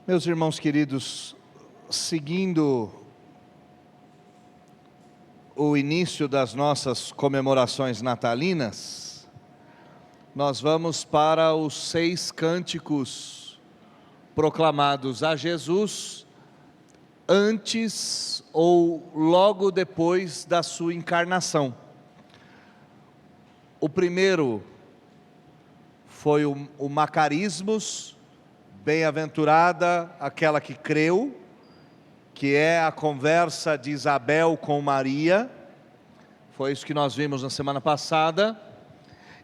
Meus irmãos queridos, seguindo o início das nossas comemorações natalinas, nós vamos para os 6 cânticos proclamados a Jesus antes ou logo depois da sua encarnação. O primeiro foi o Macarismos, bem-aventurada aquela que creu, que é a conversa de Isabel com Maria. Foi isso que nós vimos na semana passada.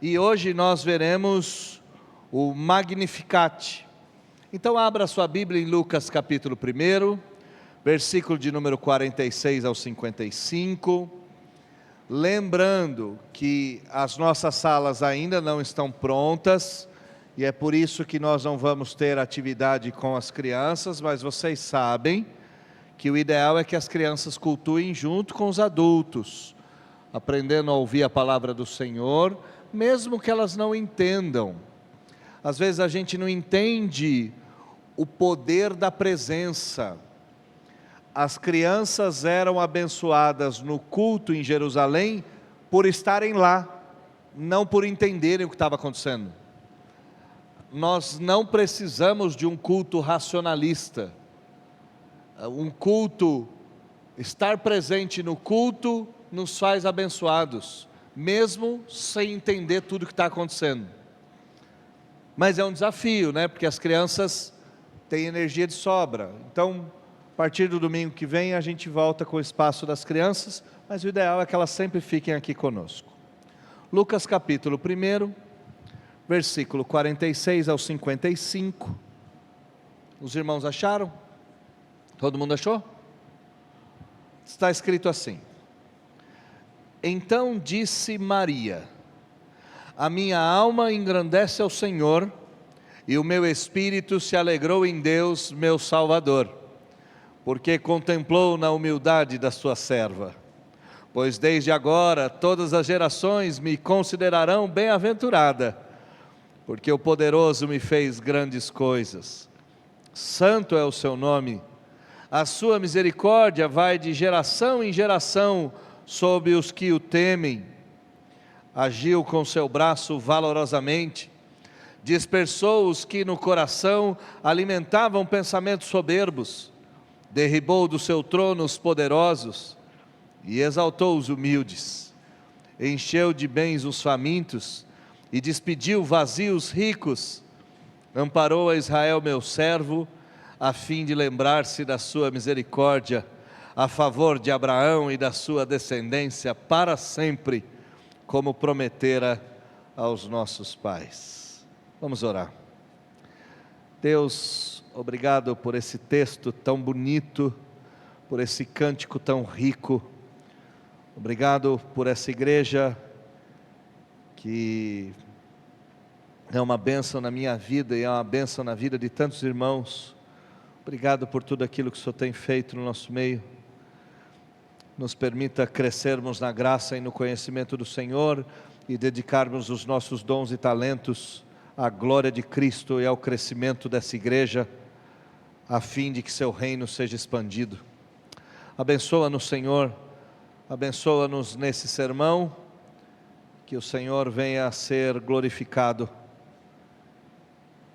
E hoje nós veremos o Magnificat. Então abra sua Bíblia em Lucas capítulo 1, versículo de número 46 ao 55. Lembrando que as nossas salas ainda não estão prontas, e é por isso que nós não vamos ter atividade com as crianças, mas vocês sabem que o ideal é que as crianças cultuem junto com os adultos, aprendendo a ouvir a palavra do Senhor, mesmo que elas não entendam. Às vezes a gente não entende o poder da presença. As crianças eram abençoadas no culto em Jerusalém por estarem lá, não por entenderem o que estava acontecendo. Nós não precisamos de um culto racionalista. Um culto, estar presente no culto nos faz abençoados, mesmo sem entender tudo o que está acontecendo. Mas é um desafio, né? Porque as crianças têm energia de sobra. Então, a partir do domingo que vem, a gente volta com o espaço das crianças, mas o ideal é que elas sempre fiquem aqui conosco. Lucas capítulo 1, versículo 46 ao 55. Os irmãos acharam? Todo mundo achou? Está escrito assim: Então disse Maria: A minha alma engrandece ao Senhor, e o meu espírito se alegrou em Deus, meu Salvador, porque contemplou na humildade da sua serva. Pois desde agora todas as gerações me considerarão bem-aventurada, porque o poderoso me fez grandes coisas. Santo é o seu nome. A sua misericórdia vai de geração em geração sobre os que o temem. Agiu com seu braço valorosamente, dispersou os que no coração alimentavam pensamentos soberbos, derribou do seu trono os poderosos e exaltou os humildes. Encheu de bens os famintos e despediu vazios ricos. Amparou a Israel meu servo, a fim de lembrar-se da sua misericórdia a favor de Abraão e da sua descendência para sempre, como prometera aos nossos pais. Vamos orar. Deus, obrigado por esse texto tão bonito, por esse cântico tão rico. Obrigado por essa igreja que é uma bênção na minha vida e é uma bênção na vida de tantos irmãos. Obrigado por tudo aquilo que o Senhor tem feito no nosso meio. Nos permita crescermos na graça e no conhecimento do Senhor e dedicarmos os nossos dons e talentos à glória de Cristo e ao crescimento dessa igreja, a fim de que seu reino seja expandido. Abençoa-nos, Senhor, abençoa-nos nesse sermão, que o Senhor venha a ser glorificado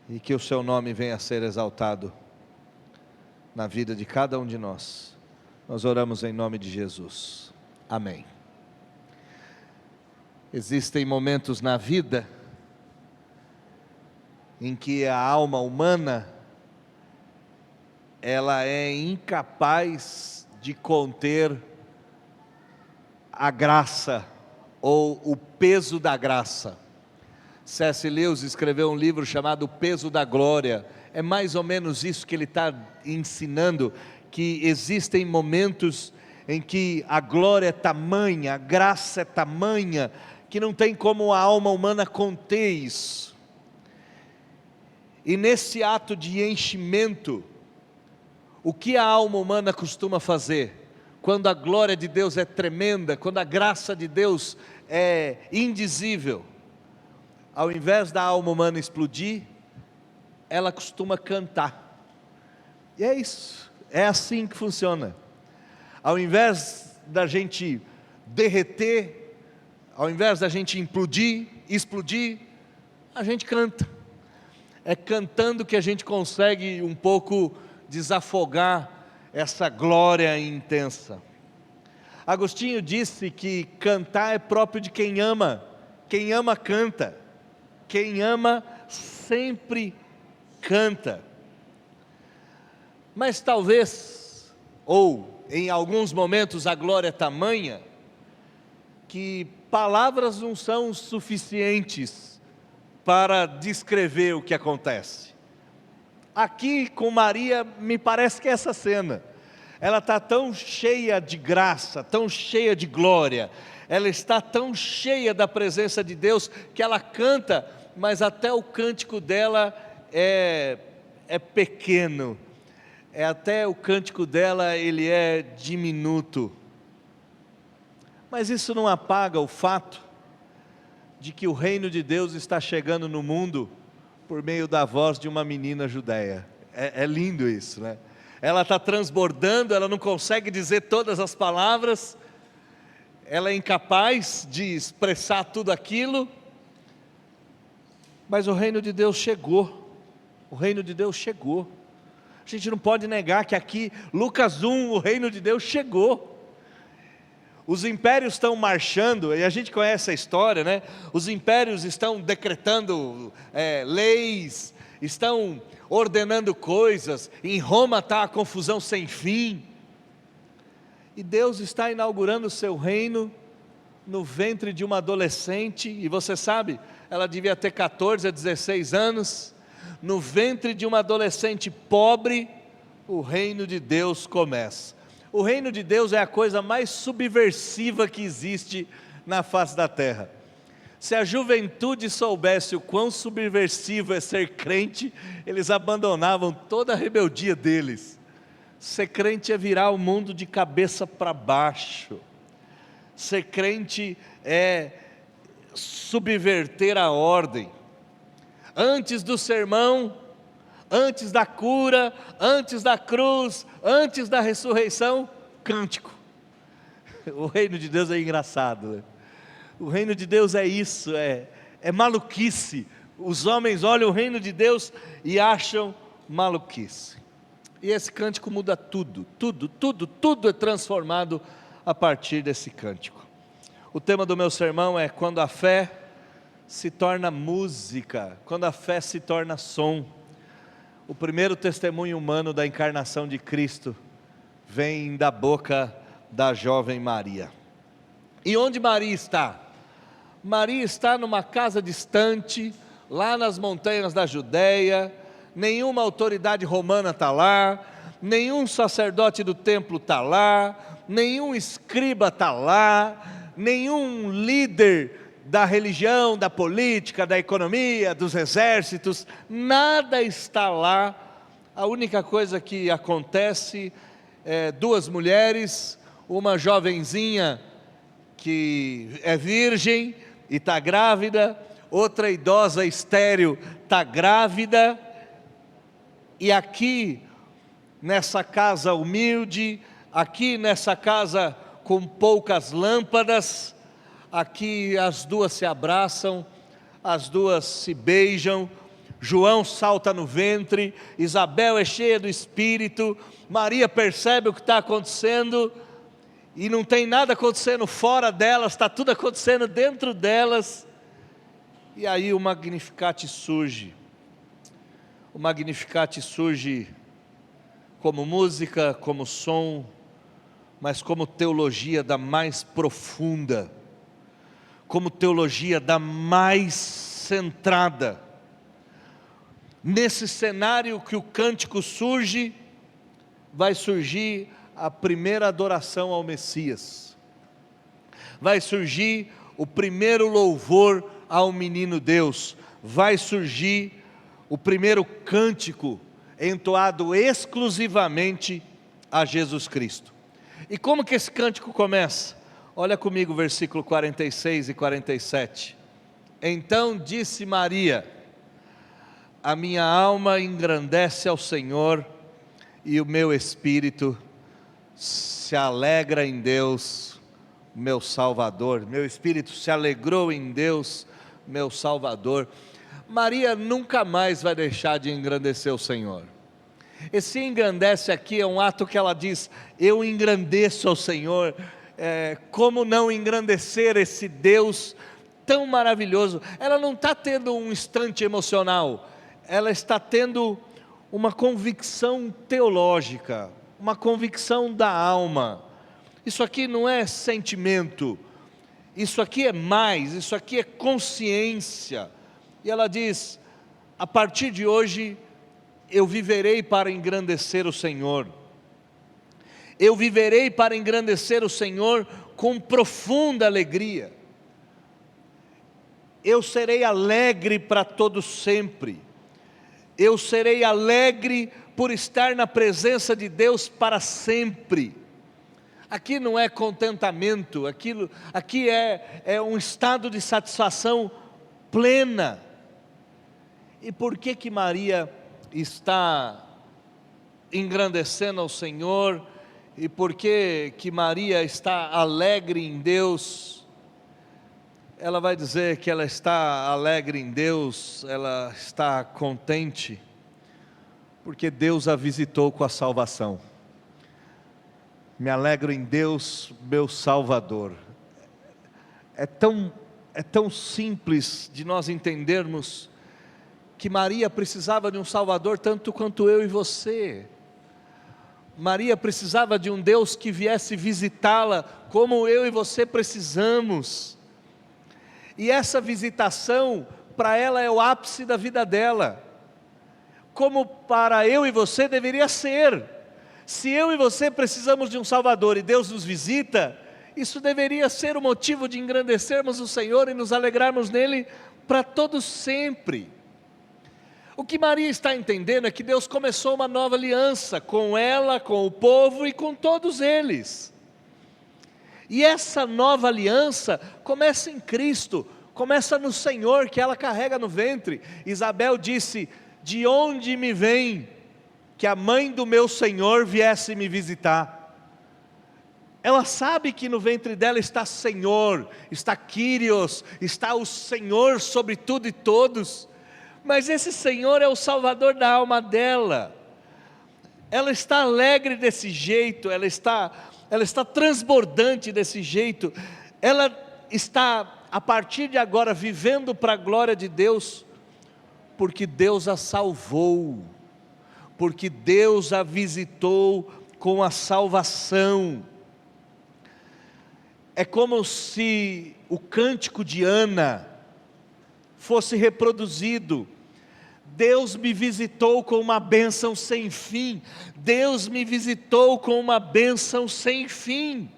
e que o seu nome venha a ser exaltado na vida de cada um de nós. Nós oramos em nome de Jesus. Amém. Existem momentos na vida em que a alma humana ela é incapaz de conter a graça ou o peso da graça. C.S. Lewis escreveu um livro chamado O Peso da Glória. É mais ou menos isso que ele está ensinando, que existem momentos em que a glória é tamanha, a graça é tamanha, que não tem como a alma humana conter isso. E nesse ato de enchimento, o que a alma humana costuma fazer? Quando a glória de Deus é tremenda, quando a graça de Deus é indizível, ao invés da alma humana explodir, ela costuma cantar. E é isso, é assim que funciona. Ao invés da gente derreter, ao invés da gente explodir, a gente canta. É cantando que a gente consegue um pouco desafogar essa glória intensa. Agostinho disse que cantar é próprio de quem ama canta, quem ama sempre canta. Mas talvez, ou em alguns momentos a glória é tamanha, que palavras não são suficientes para descrever o que acontece. Aqui com Maria me parece que é essa cena. Ela está tão cheia de graça, tão cheia de glória, ela está tão cheia da presença de Deus, que ela canta, mas até o cântico dela é pequeno, até o cântico dela ele é diminuto. Mas isso não apaga o fato de que o reino de Deus está chegando no mundo por meio da voz de uma menina judeia. É lindo isso, né? Ela está transbordando, ela não consegue dizer todas as palavras, ela é incapaz de expressar tudo aquilo, mas o reino de Deus chegou, o reino de Deus chegou. A gente não pode negar que aqui, Lucas 1, o reino de Deus chegou. Os impérios estão marchando, e a gente conhece a história, né? Os impérios estão decretando leis, estão ordenando coisas, em Roma está a confusão sem fim, e Deus está inaugurando o seu reino no ventre de uma adolescente, e você sabe, ela devia ter 14 a 16 anos, no ventre de uma adolescente pobre, o reino de Deus começa. O reino de Deus é a coisa mais subversiva que existe na face da terra. Se a juventude soubesse o quão subversivo é ser crente, eles abandonavam toda a rebeldia deles. Ser crente é virar o mundo de cabeça para baixo. Ser crente é subverter a ordem. Antes do sermão, antes da cura, antes da cruz, antes da ressurreição, cântico. O reino de Deus é engraçado, né? O reino de Deus é isso, é maluquice. Os homens olham o reino de Deus e acham maluquice. E esse cântico muda tudo é transformado a partir desse cântico. O tema do meu sermão é quando a fé se torna música, quando a fé se torna som. O primeiro testemunho humano da encarnação de Cristo vem da boca da jovem Maria. E onde Maria está? Maria está numa casa distante, lá nas montanhas da Judéia. Nenhuma autoridade romana está lá, nenhum sacerdote do templo está lá, nenhum escriba está lá, nenhum líder da religião, da política, da economia, dos exércitos, nada está lá. A única coisa que acontece é duas mulheres, uma jovenzinha que é virgem e está grávida, outra idosa estéril está grávida, e aqui nessa casa humilde, aqui nessa casa com poucas lâmpadas, aqui as duas se abraçam, as duas se beijam, João salta no ventre, Isabel é cheia do Espírito, Maria percebe o que está acontecendo, e não tem nada acontecendo fora delas, está tudo acontecendo dentro delas, e aí o Magnificat surge. O Magnificat surge como música, como som, mas como teologia da mais profunda, como teologia da mais centrada. Nesse cenário que o cântico surge, vai surgir a primeira adoração ao Messias, vai surgir o primeiro louvor ao menino Deus, vai surgir o primeiro cântico entoado exclusivamente a Jesus Cristo. E como que esse cântico começa? Olha comigo o versículo 46 e 47. Então disse Maria: a minha alma engrandece ao Senhor, e o meu espírito se alegra em Deus, meu Salvador. Meu espírito se alegrou em Deus, meu Salvador. Maria nunca mais vai deixar de engrandecer o Senhor. Esse engrandece aqui é um ato que ela diz: eu engrandeço ao Senhor. Como não engrandecer esse Deus tão maravilhoso? Ela não está tendo um instante emocional, ela está tendo uma convicção teológica, uma convicção da alma. Isso aqui não é sentimento, isso aqui é mais, isso aqui é consciência. E ela diz: a partir de hoje eu viverei para engrandecer o Senhor, eu viverei para engrandecer o Senhor com profunda alegria, eu serei alegre para todo sempre, eu serei alegre por estar na presença de Deus para sempre. Aqui não é contentamento, aqui é um estado de satisfação plena. E por que Maria está engrandecendo ao Senhor? E por que Maria está alegre em Deus? Ela vai dizer que ela está alegre em Deus, ela está contente, porque Deus a visitou com a salvação. Me alegro em Deus, meu Salvador. É tão simples de nós entendermos que Maria precisava de um Salvador tanto quanto eu e você. Maria precisava de um Deus que viesse visitá-la como eu e você precisamos. E essa visitação para ela é o ápice da vida dela, como para eu e você deveria ser. Se eu e você precisamos de um Salvador e Deus nos visita, isso deveria ser o motivo de engrandecermos o Senhor e nos alegrarmos nele para todos sempre. O que Maria está entendendo é que Deus começou uma nova aliança com ela, com o povo e com todos eles. E essa nova aliança começa em Cristo, começa no Senhor que ela carrega no ventre. Isabel disse: de onde me vem que a mãe do meu Senhor viesse me visitar? Ela sabe que no ventre dela está Senhor, está Kyrios, está o Senhor sobre tudo e todos. Mas esse Senhor é o Salvador da alma dela. Ela está alegre desse jeito, ela está transbordante desse jeito. Ela está, a partir de agora, vivendo para a glória de Deus, porque Deus a salvou, porque Deus a visitou com a salvação. É como se o cântico de Ana fosse reproduzido. Deus me visitou com uma bênção sem fim. Deus me visitou com uma bênção sem fim.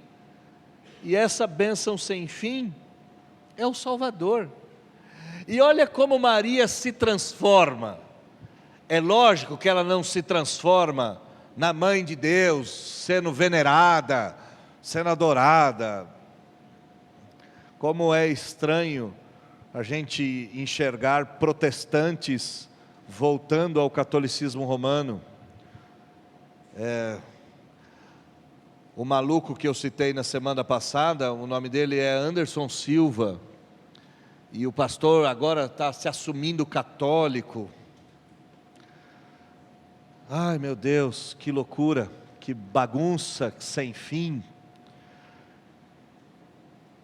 E essa bênção sem fim é o Salvador. E olha como Maria se transforma. É lógico que ela não se transforma na mãe de Deus, sendo venerada, sendo adorada. Como é estranho a gente enxergar protestantes voltando ao catolicismo romano. O maluco que eu citei na semana passada, o nome dele é Anderson Silva, e o pastor agora está se assumindo católico. Ai meu Deus, que loucura, que bagunça sem fim.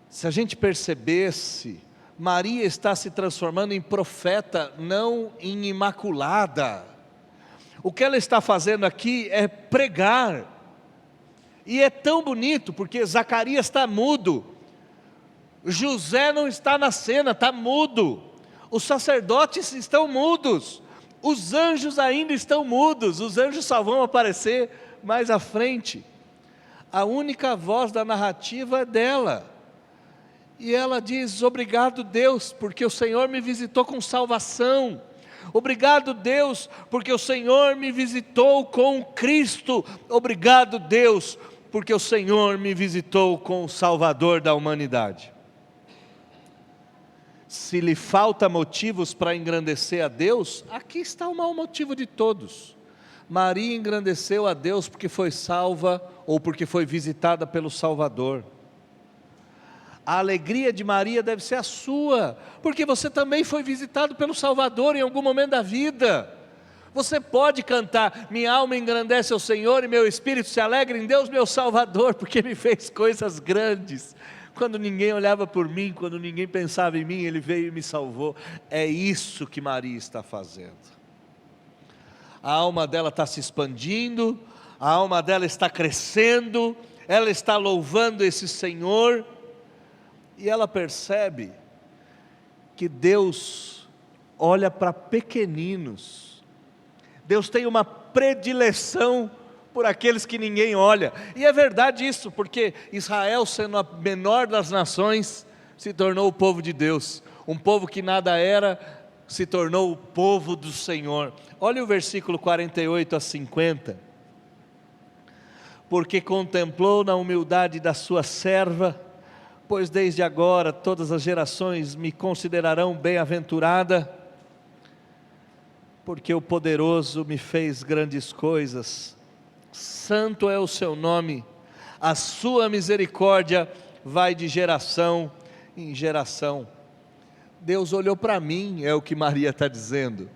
Se a gente percebesse, Maria está se transformando em profeta, não em imaculada. O que ela está fazendo aqui é pregar. E é tão bonito, porque Zacarias está mudo. José não está na cena, está mudo. Os sacerdotes estão mudos. Os anjos ainda estão mudos. Os anjos só vão aparecer mais à frente. A única voz da narrativa é dela. E ela diz: obrigado Deus, porque o Senhor me visitou com salvação. Obrigado Deus, porque o Senhor me visitou com Cristo. Obrigado Deus, porque o Senhor me visitou com o Salvador da humanidade. Se lhe falta motivos para engrandecer a Deus, aqui está o maior motivo de todos. Maria engrandeceu a Deus porque foi salva ou porque foi visitada pelo Salvador. A alegria de Maria deve ser a sua, porque você também foi visitado pelo Salvador em algum momento da vida. Você pode cantar: minha alma engrandece ao Senhor e meu espírito se alegra em Deus meu Salvador, porque me fez coisas grandes. Quando ninguém olhava por mim, quando ninguém pensava em mim, Ele veio e me salvou. É isso que Maria está fazendo. A alma dela está se expandindo, a alma dela está crescendo, ela está louvando esse Senhor. E ela percebe que Deus olha para pequeninos. Deus tem uma predileção por aqueles que ninguém olha. E é verdade isso, porque Israel, sendo a menor das nações, se tornou o povo de Deus. Um povo que nada era, se tornou o povo do Senhor. Olha o versículo 48 a 50. Porque contemplou na humildade da sua serva, pois desde agora todas as gerações me considerarão bem-aventurada, porque o poderoso me fez grandes coisas. Santo é o seu nome, a sua misericórdia vai de geração em geração. Deus olhou para mim, é o que Maria está dizendo.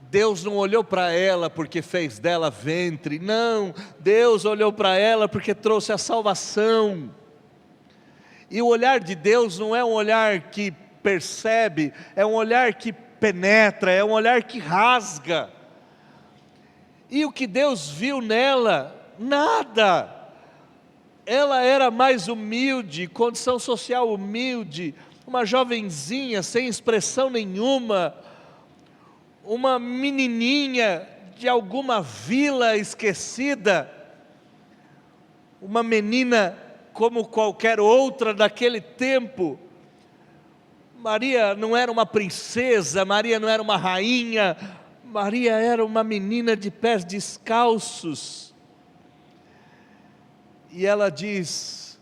Deus não olhou para ela porque fez dela ventre, não. Deus olhou para ela porque trouxe a salvação. E o olhar de Deus não é um olhar que percebe, é um olhar que penetra, é um olhar que rasga. E o que Deus viu nela? Nada. Ela era mais humilde, condição social humilde, uma jovenzinha sem expressão nenhuma, uma menininha de alguma vila esquecida, uma menina como qualquer outra daquele tempo. Maria não era uma princesa, Maria não era uma rainha, Maria era uma menina de pés descalços. E ela diz: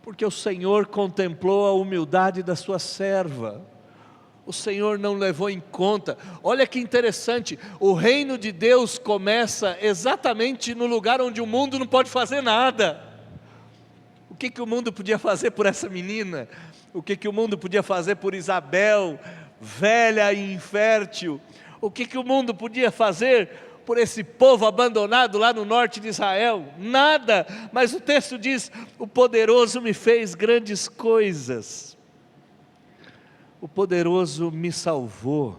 porque o Senhor contemplou a humildade da sua serva. O Senhor não levou em conta. Olha que interessante, o reino de Deus começa exatamente no lugar onde o mundo não pode fazer nada. O que o mundo podia fazer por essa menina? O que o mundo podia fazer por Isabel, velha e infértil? O que o mundo podia fazer por esse povo abandonado lá no norte de Israel? Nada. Mas o texto diz: o poderoso me fez grandes coisas. O poderoso me salvou.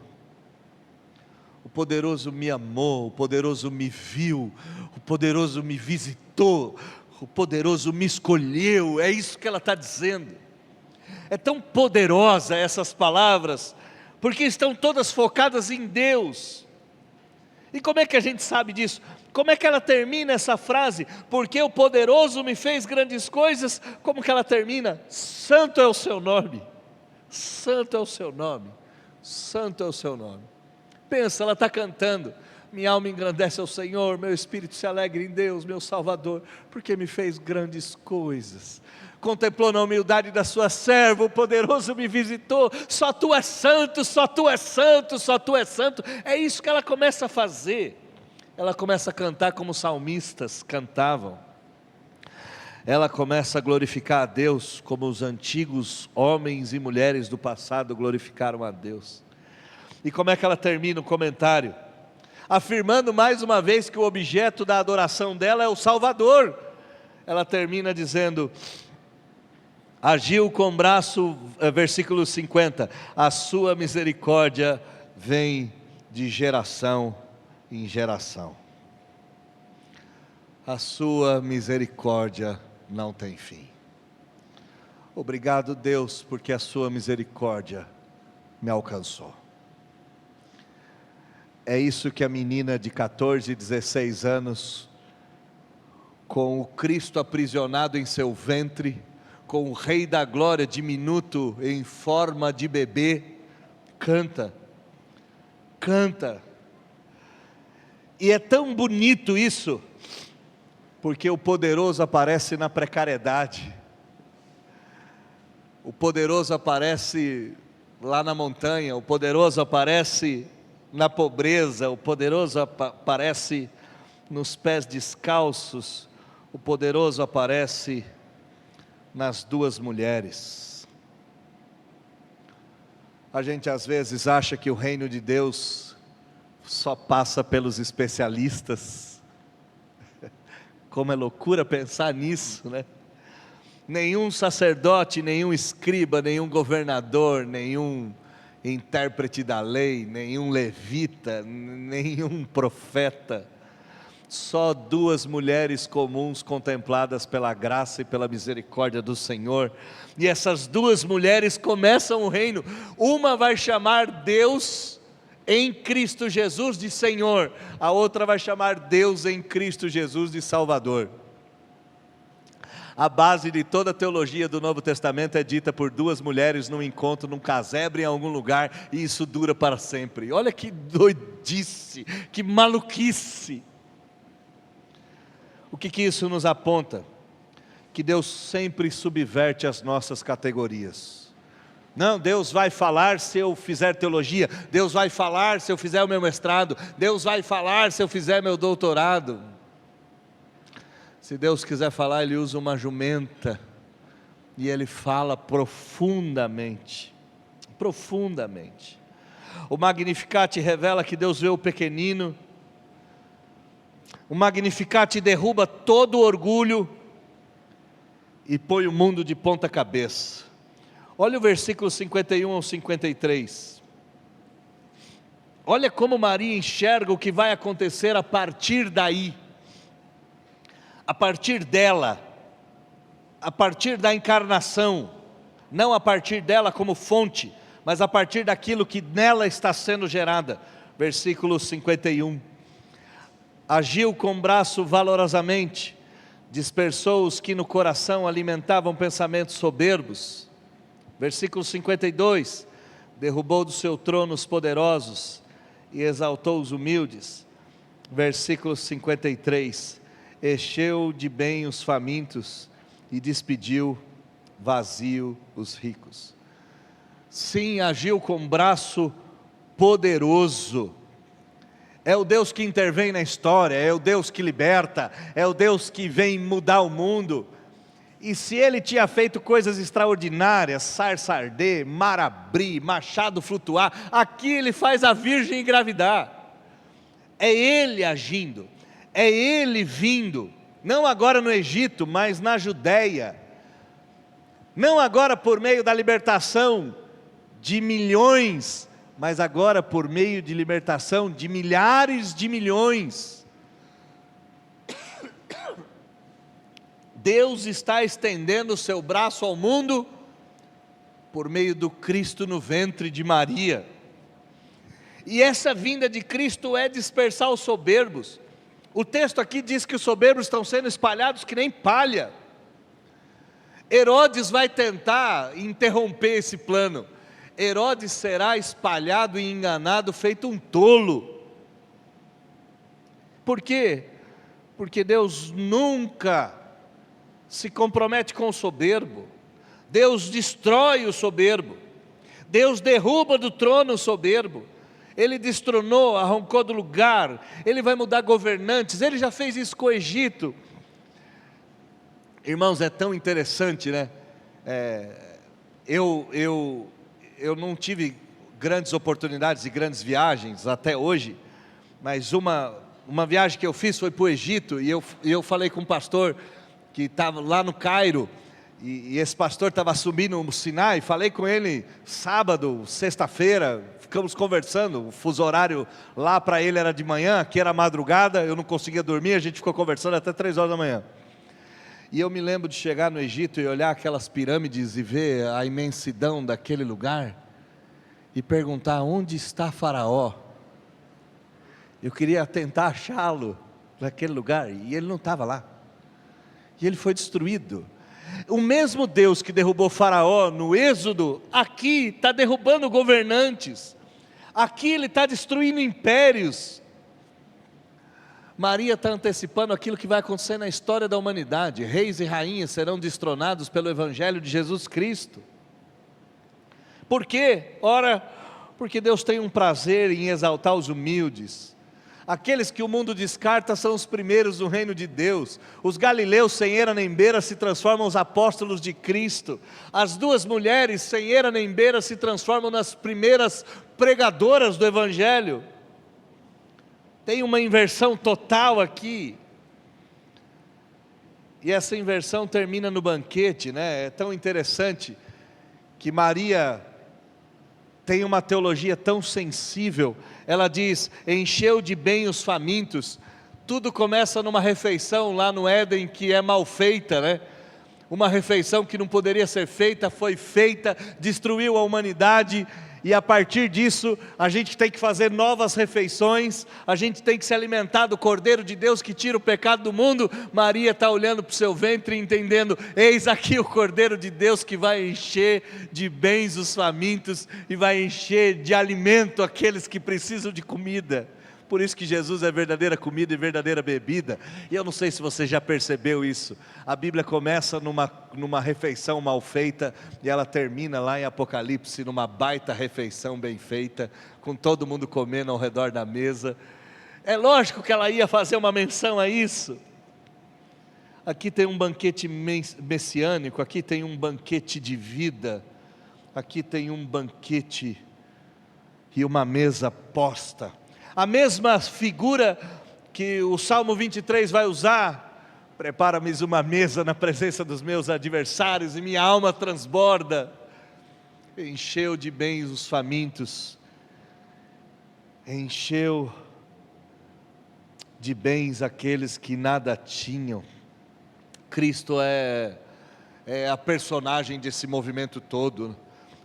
O poderoso me amou, o poderoso me viu, o poderoso me visitou, o poderoso me escolheu. É isso que ela está dizendo. É tão poderosa essas palavras, porque estão todas focadas em Deus. E como é que a gente sabe disso? Como é que ela termina essa frase? Porque o poderoso me fez grandes coisas. Como que ela termina? Santo é o seu nome, santo é o seu nome, santo é o seu nome. Pensa, ela está cantando: minha alma engrandece ao Senhor, meu espírito se alegra em Deus, meu Salvador, porque me fez grandes coisas. Contemplou na humildade da sua serva, o poderoso me visitou. Só tu és santo, só tu és santo, só tu és santo. É isso que ela começa a fazer. Ela começa a cantar como os salmistas cantavam. Ela começa a glorificar a Deus como os antigos homens e mulheres do passado glorificaram a Deus. E como é que ela termina o comentário? Afirmando mais uma vez que o objeto da adoração dela é o Salvador. Ela termina dizendo: agiu com braço, versículo 50, a sua misericórdia vem de geração em geração. A sua misericórdia não tem fim. Obrigado, Deus, porque a sua misericórdia me alcançou. É isso que a menina de 14, 16 anos, com o Cristo aprisionado em seu ventre, com o Rei da Glória diminuto em forma de bebê, canta. E é tão bonito isso, porque o poderoso aparece na precariedade, o poderoso aparece lá na montanha, o poderoso aparece na pobreza, o poderoso aparece nos pés descalços, o poderoso aparece nas duas mulheres. A gente às vezes acha que o reino de Deus só passa pelos especialistas. Como é loucura pensar nisso, né? Nenhum sacerdote, nenhum escriba, nenhum governador, nenhum intérprete da lei, nenhum levita, nenhum profeta. Só duas mulheres comuns contempladas pela graça e pela misericórdia do Senhor. E essas duas mulheres começam o reino. Uma vai chamar Deus em Cristo Jesus de Senhor, a outra vai chamar Deus em Cristo Jesus de Salvador. A base de toda a teologia do Novo Testamento é dita por duas mulheres num encontro, num casebre em algum lugar, e isso dura para sempre. Olha que doidice, que maluquice. O que isso nos aponta? Que Deus sempre subverte as nossas categorias. Não, Deus vai falar se eu fizer teologia, Deus vai falar se eu fizer o meu mestrado, Deus vai falar se eu fizer meu doutorado. Se Deus quiser falar, Ele usa uma jumenta, e Ele fala profundamente, profundamente. O Magnificat revela que Deus vê o pequenino, o Magnificat derruba todo o orgulho, e põe o mundo de ponta cabeça. Olha o versículo 51 ao 53, olha como Maria enxerga o que vai acontecer a partir daí, a partir dela, a partir da encarnação, não a partir dela como fonte, mas a partir daquilo que nela está sendo gerada. Versículo 51, agiu com braço valorosamente, dispersou os que no coração alimentavam pensamentos soberbos. Versículo 52, derrubou do seu trono os poderosos e exaltou os humildes. Versículo 53, encheu de bem os famintos e despediu vazio os ricos. Sim, agiu com braço poderoso. É o Deus que intervém na história, é o Deus que liberta, é o Deus que vem mudar o mundo. E se Ele tinha feito coisas extraordinárias, sarça arder, mar abrir, machado flutuar, aqui Ele faz a virgem engravidar. É Ele agindo, é Ele vindo, não agora no Egito, mas na Judéia, não agora por meio da libertação de milhões, mas agora por meio de libertação de milhares de milhões. Deus está estendendo o seu braço ao mundo por meio do Cristo no ventre de Maria. E essa vinda de Cristo é dispersar os soberbos. O texto aqui diz que os soberbos estão sendo espalhados que nem palha. Herodes vai tentar interromper esse plano. Herodes será espalhado e enganado, feito um tolo. Por quê? Porque Deus nunca se compromete com o soberbo. Deus destrói o soberbo. Deus derruba do trono o soberbo. Ele destronou, arrancou do lugar. Ele vai mudar governantes. Ele já fez isso com o Egito. Irmãos, é tão interessante, né? Eu não tive grandes oportunidades e grandes viagens até hoje, mas uma viagem que eu fiz foi para o Egito, e eu falei com um pastor que estava lá no Cairo, e esse pastor estava subindo no Sinai. Falei com ele sábado, sexta-feira, ficamos conversando. O fuso horário lá para ele era de manhã, aqui era madrugada, eu não conseguia dormir, a gente ficou conversando até 3 horas da manhã. E eu me lembro de chegar no Egito e olhar aquelas pirâmides e ver a imensidão daquele lugar e perguntar: onde está Faraó? Eu queria tentar achá-lo naquele lugar, e ele não estava lá, e ele foi destruído. O mesmo Deus que derrubou Faraó no Êxodo, aqui está derrubando governantes, aqui Ele está destruindo impérios. Maria está antecipando aquilo que vai acontecer na história da humanidade. Reis e rainhas serão destronados pelo Evangelho de Jesus Cristo. Por quê? Ora, porque Deus tem um prazer em exaltar os humildes. Aqueles que o mundo descarta são os primeiros no reino de Deus. Os galileus sem era nem beira se transformam os apóstolos de Cristo. As 2 mulheres sem era nem beira se transformam nas primeiras pregadoras do Evangelho. Tem uma inversão total aqui. E essa inversão termina no banquete, né? É tão interessante que Maria tem uma teologia tão sensível. Ela diz: encheu de bem os famintos. Tudo começa numa refeição lá no Éden que é mal feita, né? Uma refeição que não poderia ser feita, foi feita, destruiu a humanidade. E a partir disso, a gente tem que fazer novas refeições, a gente tem que se alimentar do Cordeiro de Deus que tira o pecado do mundo. Maria está olhando para o seu ventre e entendendo: eis aqui o Cordeiro de Deus que vai encher de bens os famintos, e vai encher de alimento aqueles que precisam de comida. Por isso que Jesus é verdadeira comida e verdadeira bebida. E eu não sei se você já percebeu isso. A Bíblia começa numa refeição mal feita, e ela termina lá em Apocalipse numa baita refeição bem feita, com todo mundo comendo ao redor da mesa. É lógico que ela ia fazer uma menção a isso. Aqui tem um banquete messiânico, aqui tem um banquete de vida, aqui tem um banquete e uma mesa posta. A mesma figura que o Salmo 23 vai usar: prepara-me uma mesa na presença dos meus adversários, e minha alma transborda. Encheu de bens os famintos, encheu de bens aqueles que nada tinham. Cristo é a personagem desse movimento todo.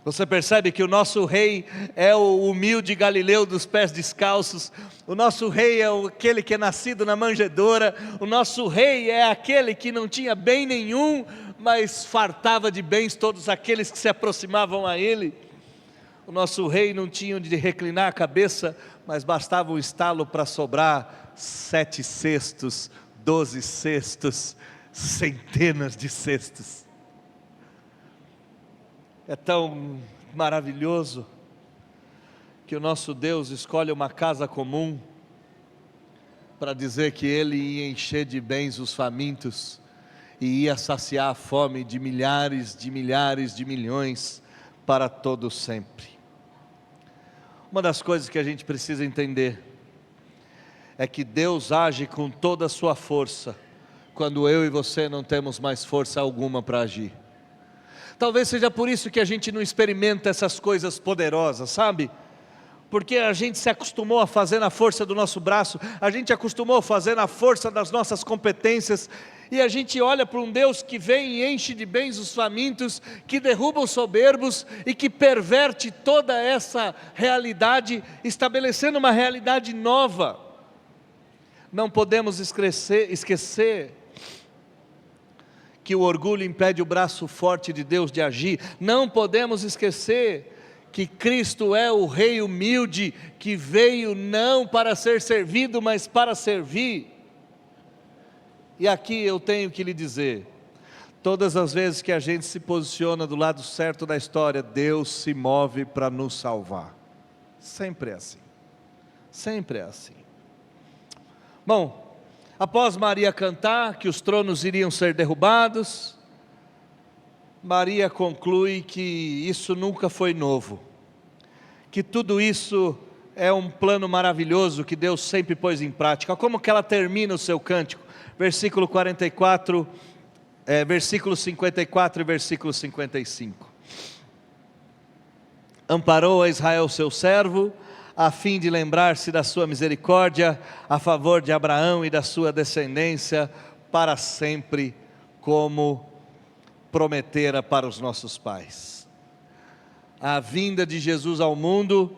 Você percebe que o nosso rei é o humilde galileu dos pés descalços. O nosso rei é aquele que é nascido na manjedoura. O nosso rei é aquele que não tinha bem nenhum, mas fartava de bens todos aqueles que se aproximavam a ele. O nosso rei não tinha onde reclinar a cabeça, mas bastava um estalo para sobrar 7 cestos, 12 cestos, centenas de cestos. É tão maravilhoso que o nosso Deus escolhe uma casa comum para dizer que Ele ia encher de bens os famintos e ia saciar a fome de milhares, de milhões para todo sempre. Uma das coisas que a gente precisa entender é que Deus age com toda a sua força quando eu e você não temos mais força alguma para agir. Talvez seja por isso que a gente não experimenta essas coisas poderosas, sabe? porque a gente se acostumou a fazer na força do nosso braço, a gente acostumou a fazer na força das nossas competências, e a gente olha para um Deus que vem e enche de bens os famintos, que derruba os soberbos e que perverte toda essa realidade, estabelecendo uma realidade nova. Não podemos esquecer que o orgulho impede o braço forte de Deus de agir. Não podemos esquecer que Cristo é o Rei humilde, que veio não para ser servido, mas para servir. E aqui eu tenho que lhe dizer, todas as vezes que a gente se posiciona do lado certo da história, Deus se move para nos salvar. Sempre é assim. Sempre é assim. Bom, após Maria cantar que os tronos iriam ser derrubados, Maria conclui que isso nunca foi novo, que tudo isso é um plano maravilhoso que Deus sempre pôs em prática. Como que ela termina o seu cântico? Versículo 44, versículo 54 e versículo 55. Amparou a Israel seu servo, a fim de lembrar-se da sua misericórdia, a favor de Abraão e da sua descendência, para sempre, como prometera para os nossos pais. A vinda de Jesus ao mundo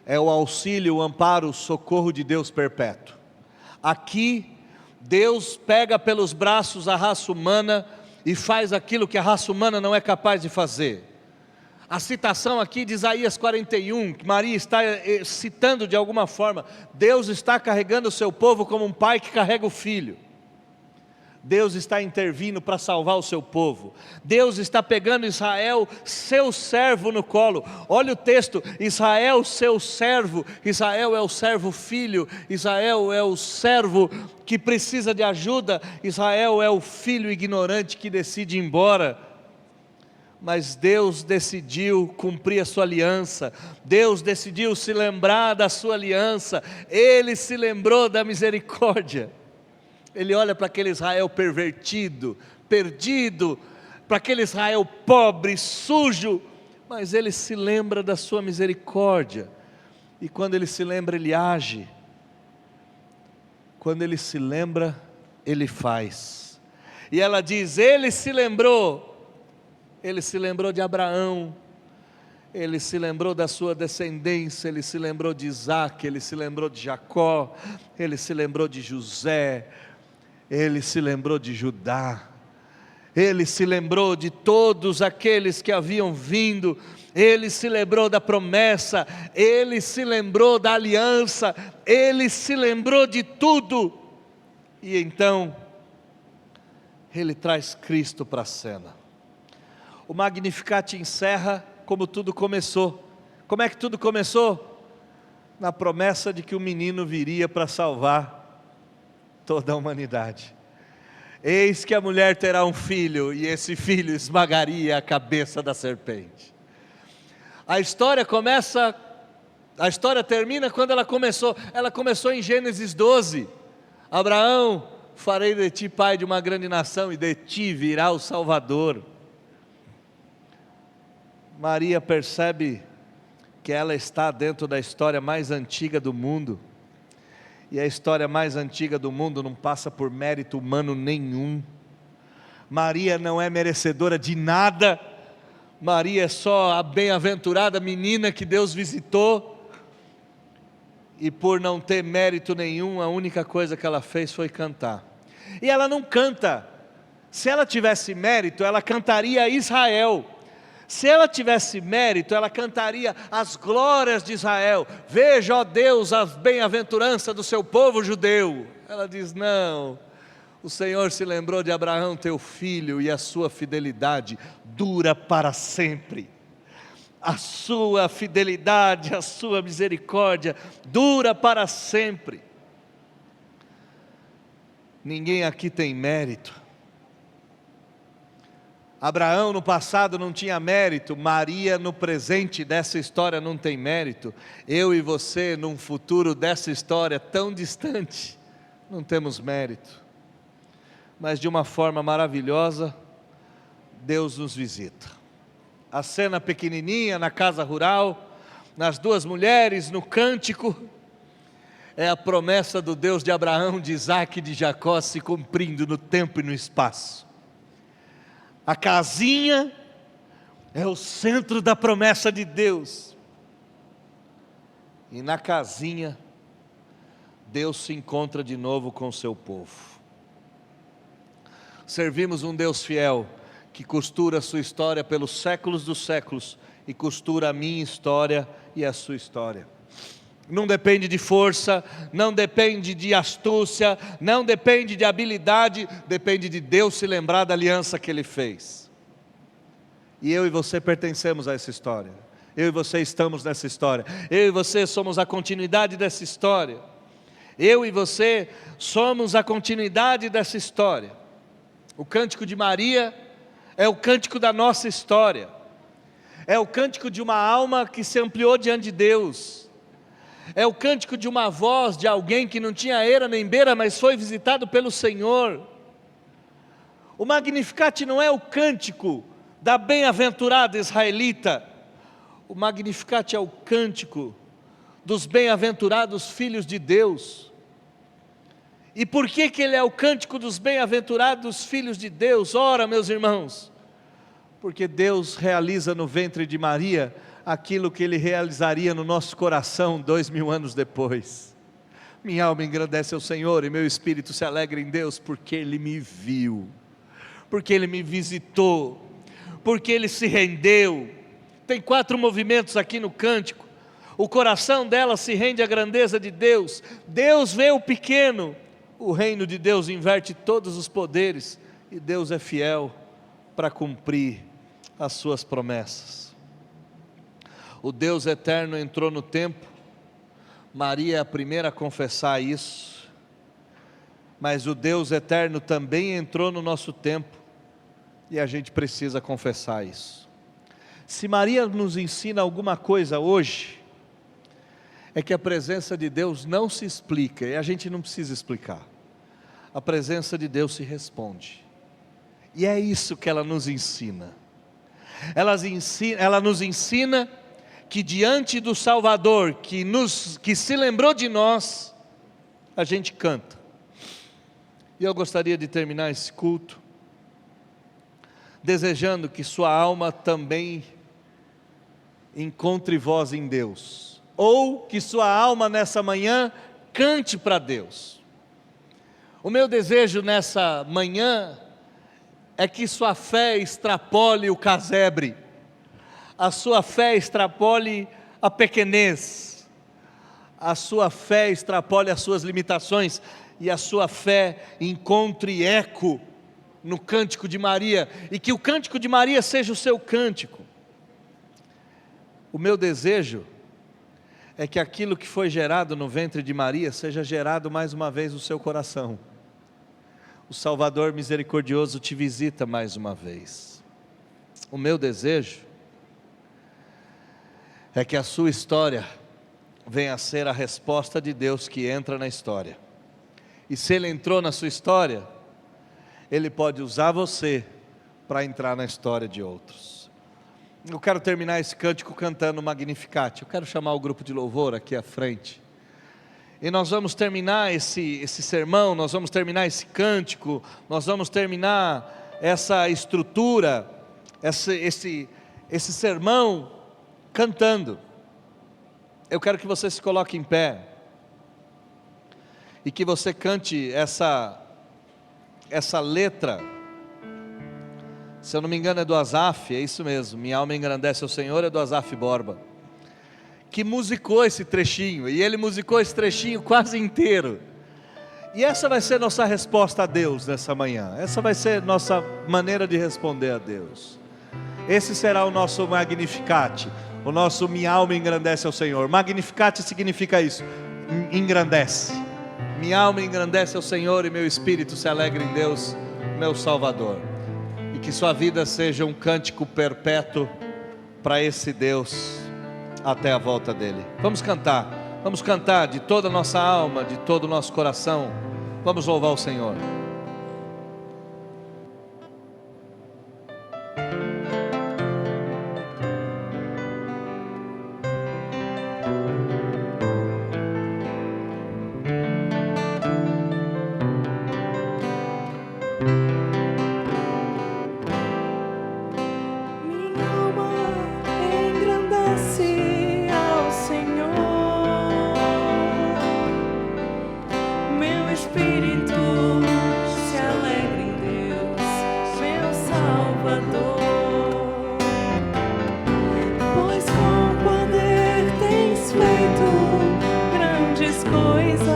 é o auxílio, o amparo, o socorro de Deus perpétuo. Aqui, Deus pega pelos braços a raça humana e faz aquilo que a raça humana não é capaz de fazer. A citação aqui de Isaías 41, que Maria está citando de alguma forma, Deus está carregando o seu povo como um pai que carrega o filho. Deus está intervindo para salvar o seu povo. Deus está pegando Israel, seu servo, no colo. Olha o texto: Israel, seu servo. Israel é o servo filho. Israel é o servo que precisa de ajuda. Israel é o filho ignorante que decide ir embora. Mas Deus decidiu cumprir a sua aliança. Deus decidiu se lembrar da sua aliança. Ele se lembrou da misericórdia. Ele olha para aquele Israel pervertido, perdido, para aquele Israel pobre, sujo, mas ele se lembra da sua misericórdia, e quando ele se lembra, ele age, quando ele se lembra, ele faz. E ela diz: ele se lembrou de Abraão, ele se lembrou da sua descendência, ele se lembrou de Isaac, ele se lembrou de Jacó, ele se lembrou de José, ele se lembrou de Judá, ele se lembrou de todos aqueles que haviam vindo, ele se lembrou da promessa, ele se lembrou da aliança, ele se lembrou de tudo, e então, ele traz Cristo para a cena. O Magnificat encerra como tudo começou. Como é que tudo começou? Na promessa de que o menino viria para salvar toda a humanidade. Eis que a mulher terá um filho, e esse filho esmagaria a cabeça da serpente. A história termina quando ela começou. Ela começou em Gênesis 12. Abraão, farei de ti pai de uma grande nação, e de ti virá o Salvador. Maria percebe que ela está dentro da história mais antiga do mundo. E a história mais antiga do mundo não passa por mérito humano nenhum. Maria não é merecedora de nada. Maria é só a bem-aventurada menina que Deus visitou. E por não ter mérito nenhum, a única coisa que ela fez foi cantar. E ela não canta. Se ela tivesse mérito, ela cantaria Israel. Se ela tivesse mérito, ela cantaria as glórias de Israel. Veja, ó Deus, a bem-aventurança do seu povo judeu. Ela diz: não, o Senhor se lembrou de Abraão, teu filho, e a sua fidelidade dura para sempre. A sua fidelidade, a sua misericórdia dura para sempre. Ninguém aqui tem mérito. Abraão no passado não tinha mérito, Maria no presente dessa história não tem mérito, eu e você num futuro dessa história tão distante, não temos mérito, mas de uma forma maravilhosa, Deus nos visita. A cena pequenininha na casa rural, nas duas mulheres, no cântico, é a promessa do Deus de Abraão, de Isaac e de Jacó se cumprindo no tempo e no espaço. A casinha é o centro da promessa de Deus. E na casinha, Deus se encontra de novo com o seu povo. Servimos um Deus fiel, que costura a sua história pelos séculos dos séculos, e costura a minha história e a sua história. Não depende de força, não depende de astúcia, não depende de habilidade, depende de Deus se lembrar da aliança que Ele fez. E eu e você pertencemos a essa história. Eu e você estamos nessa história. Eu e você somos a continuidade dessa história. Eu e você somos a continuidade dessa história. O cântico de Maria é o cântico da nossa história. É o cântico de uma alma que se ampliou diante de Deus. É o cântico de uma voz de alguém que não tinha eira nem beira, mas foi visitado pelo Senhor. O Magnificat não é o cântico da bem-aventurada israelita. O Magnificat é o cântico dos bem-aventurados filhos de Deus. E por que ele é o cântico dos bem-aventurados filhos de Deus? Ora, meus irmãos, porque Deus realiza no ventre de Maria aquilo que Ele realizaria no nosso coração 2000 anos depois. Minha alma engrandece ao Senhor e meu espírito se alegra em Deus, porque Ele me viu, porque Ele me visitou, porque Ele se rendeu. Tem 4 movimentos aqui no cântico. O coração dela se rende à grandeza de Deus. Deus vê o pequeno. O reino de Deus inverte todos os poderes, e Deus é fiel para cumprir as suas promessas. O Deus eterno entrou no tempo. Maria é a primeira a confessar isso. Mas o Deus eterno também entrou no nosso tempo, e a gente precisa confessar isso. Se Maria nos ensina alguma coisa hoje, é que a presença de Deus não se explica, e a gente não precisa explicar. A presença de Deus se responde. E é isso que ela nos ensina. Ela nos ensina que diante do Salvador, que se lembrou de nós, a gente canta. E eu gostaria de terminar esse culto desejando que sua alma também encontre voz em Deus, ou que sua alma nessa manhã cante para Deus. O meu desejo nessa manhã é que sua fé extrapole o casebre, a sua fé extrapole a pequenez, a sua fé extrapole as suas limitações, e a sua fé encontre eco no cântico de Maria, e que o cântico de Maria seja o seu cântico. O meu desejo é que aquilo que foi gerado no ventre de Maria seja gerado mais uma vez no seu coração. O Salvador misericordioso te visita mais uma vez. O meu desejo é que a sua história venha a ser a resposta de Deus que entra na história. E se Ele entrou na sua história, Ele pode usar você para entrar na história de outros. Eu quero terminar esse cântico cantando o Magnificat. Eu quero chamar o grupo de louvor aqui à frente. E nós vamos terminar esse sermão, nós vamos terminar esse cântico, nós vamos terminar essa estrutura, esse sermão cantando. Eu quero que você se coloque em pé e que você cante essa letra. Se eu não me engano é do Asaf, é isso mesmo, Minha Alma Engrandece ao Senhor, é do Asaf Borba, que musicou esse trechinho, e ele musicou esse trechinho quase inteiro. E essa vai ser nossa resposta a Deus nessa manhã, essa vai ser nossa maneira de responder a Deus. Esse será o nosso Magnificat, o nosso Minha Alma Engrandece ao Senhor. Magnificat significa isso, engrandece. Minha alma engrandece ao Senhor e meu espírito se alegra em Deus, meu Salvador. E que sua vida seja um cântico perpétuo para esse Deus até a volta dele. Vamos cantar de toda a nossa alma, de todo o nosso coração. Vamos louvar o Senhor. espírito se alegra em Deus, meu Salvador, pois com poder tens feito grandes coisas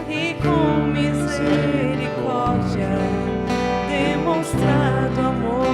e com misericórdia demonstrado amor.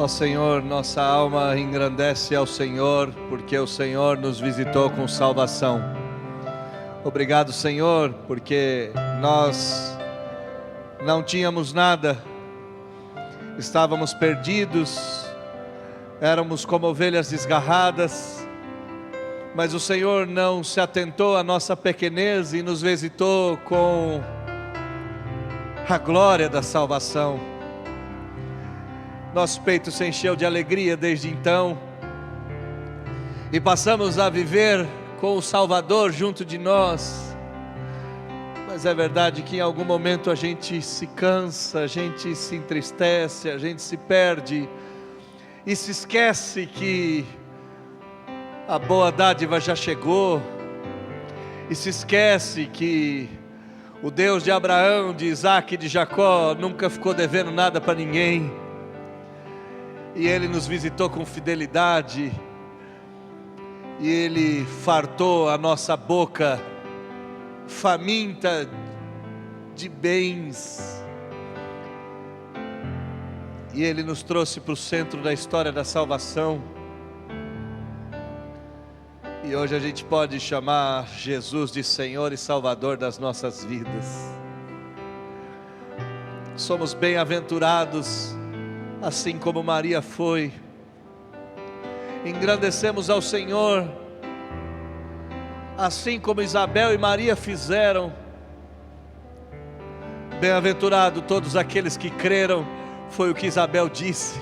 Ó Senhor, nossa alma engrandece ao Senhor, porque o Senhor nos visitou com salvação. Obrigado, Senhor, porque nós não tínhamos nada, estávamos perdidos, éramos como ovelhas desgarradas, mas o Senhor não se atentou à nossa pequenez e nos visitou com a glória da salvação. Nosso peito se encheu de alegria desde então, e passamos a viver com o Salvador junto de nós. Mas é verdade que em algum momento a gente se cansa, a gente se entristece, a gente se perde, e se esquece que a boa dádiva já chegou, e se esquece que o Deus de Abraão, de Isaac e de Jacó nunca ficou devendo nada para ninguém, e Ele nos visitou com fidelidade, e Ele fartou a nossa boca faminta de bens, e Ele nos trouxe para o centro da história da salvação, e hoje a gente pode chamar Jesus de Senhor e Salvador das nossas vidas. Somos bem-aventurados, assim como Maria foi. Engrandecemos ao Senhor, assim como Isabel e Maria fizeram. Bem-aventurado todos aqueles que creram, foi o que Isabel disse.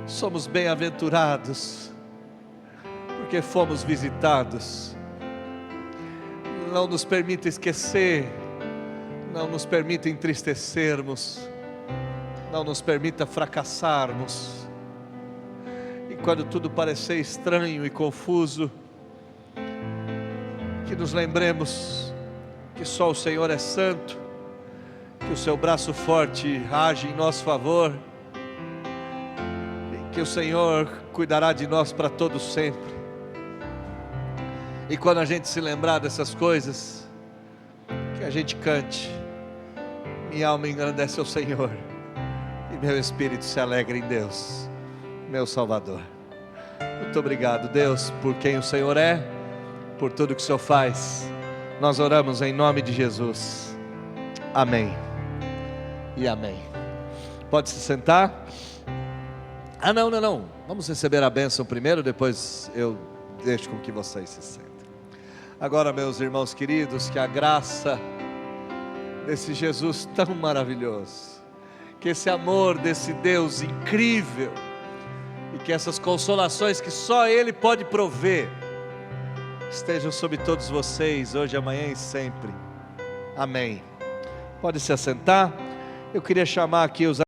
Somos bem-aventurados, porque fomos visitados. Não nos permita esquecer, não nos permita entristecermos, não nos permita fracassarmos. E quando tudo parecer estranho e confuso, que nos lembremos que só o Senhor é santo, que o seu braço forte age em nosso favor, e que o Senhor cuidará de nós para todo sempre. E quando a gente se lembrar dessas coisas, que a gente cante: minha alma engrandece ao Senhor, e meu espírito se alegra em Deus, meu Salvador. Muito obrigado, Deus, por quem o Senhor é, por tudo que o Senhor faz. Nós oramos em nome de Jesus. Amém e amém. Pode se sentar. Não. Vamos receber a bênção primeiro, depois eu deixo com que vocês se sentem. Agora, meus irmãos queridos, que a graça desse Jesus tão maravilhoso, que esse amor desse Deus incrível, e que essas consolações que só Ele pode prover, estejam sobre todos vocês, hoje, amanhã e sempre. Amém. Pode se assentar. Eu queria chamar aqui os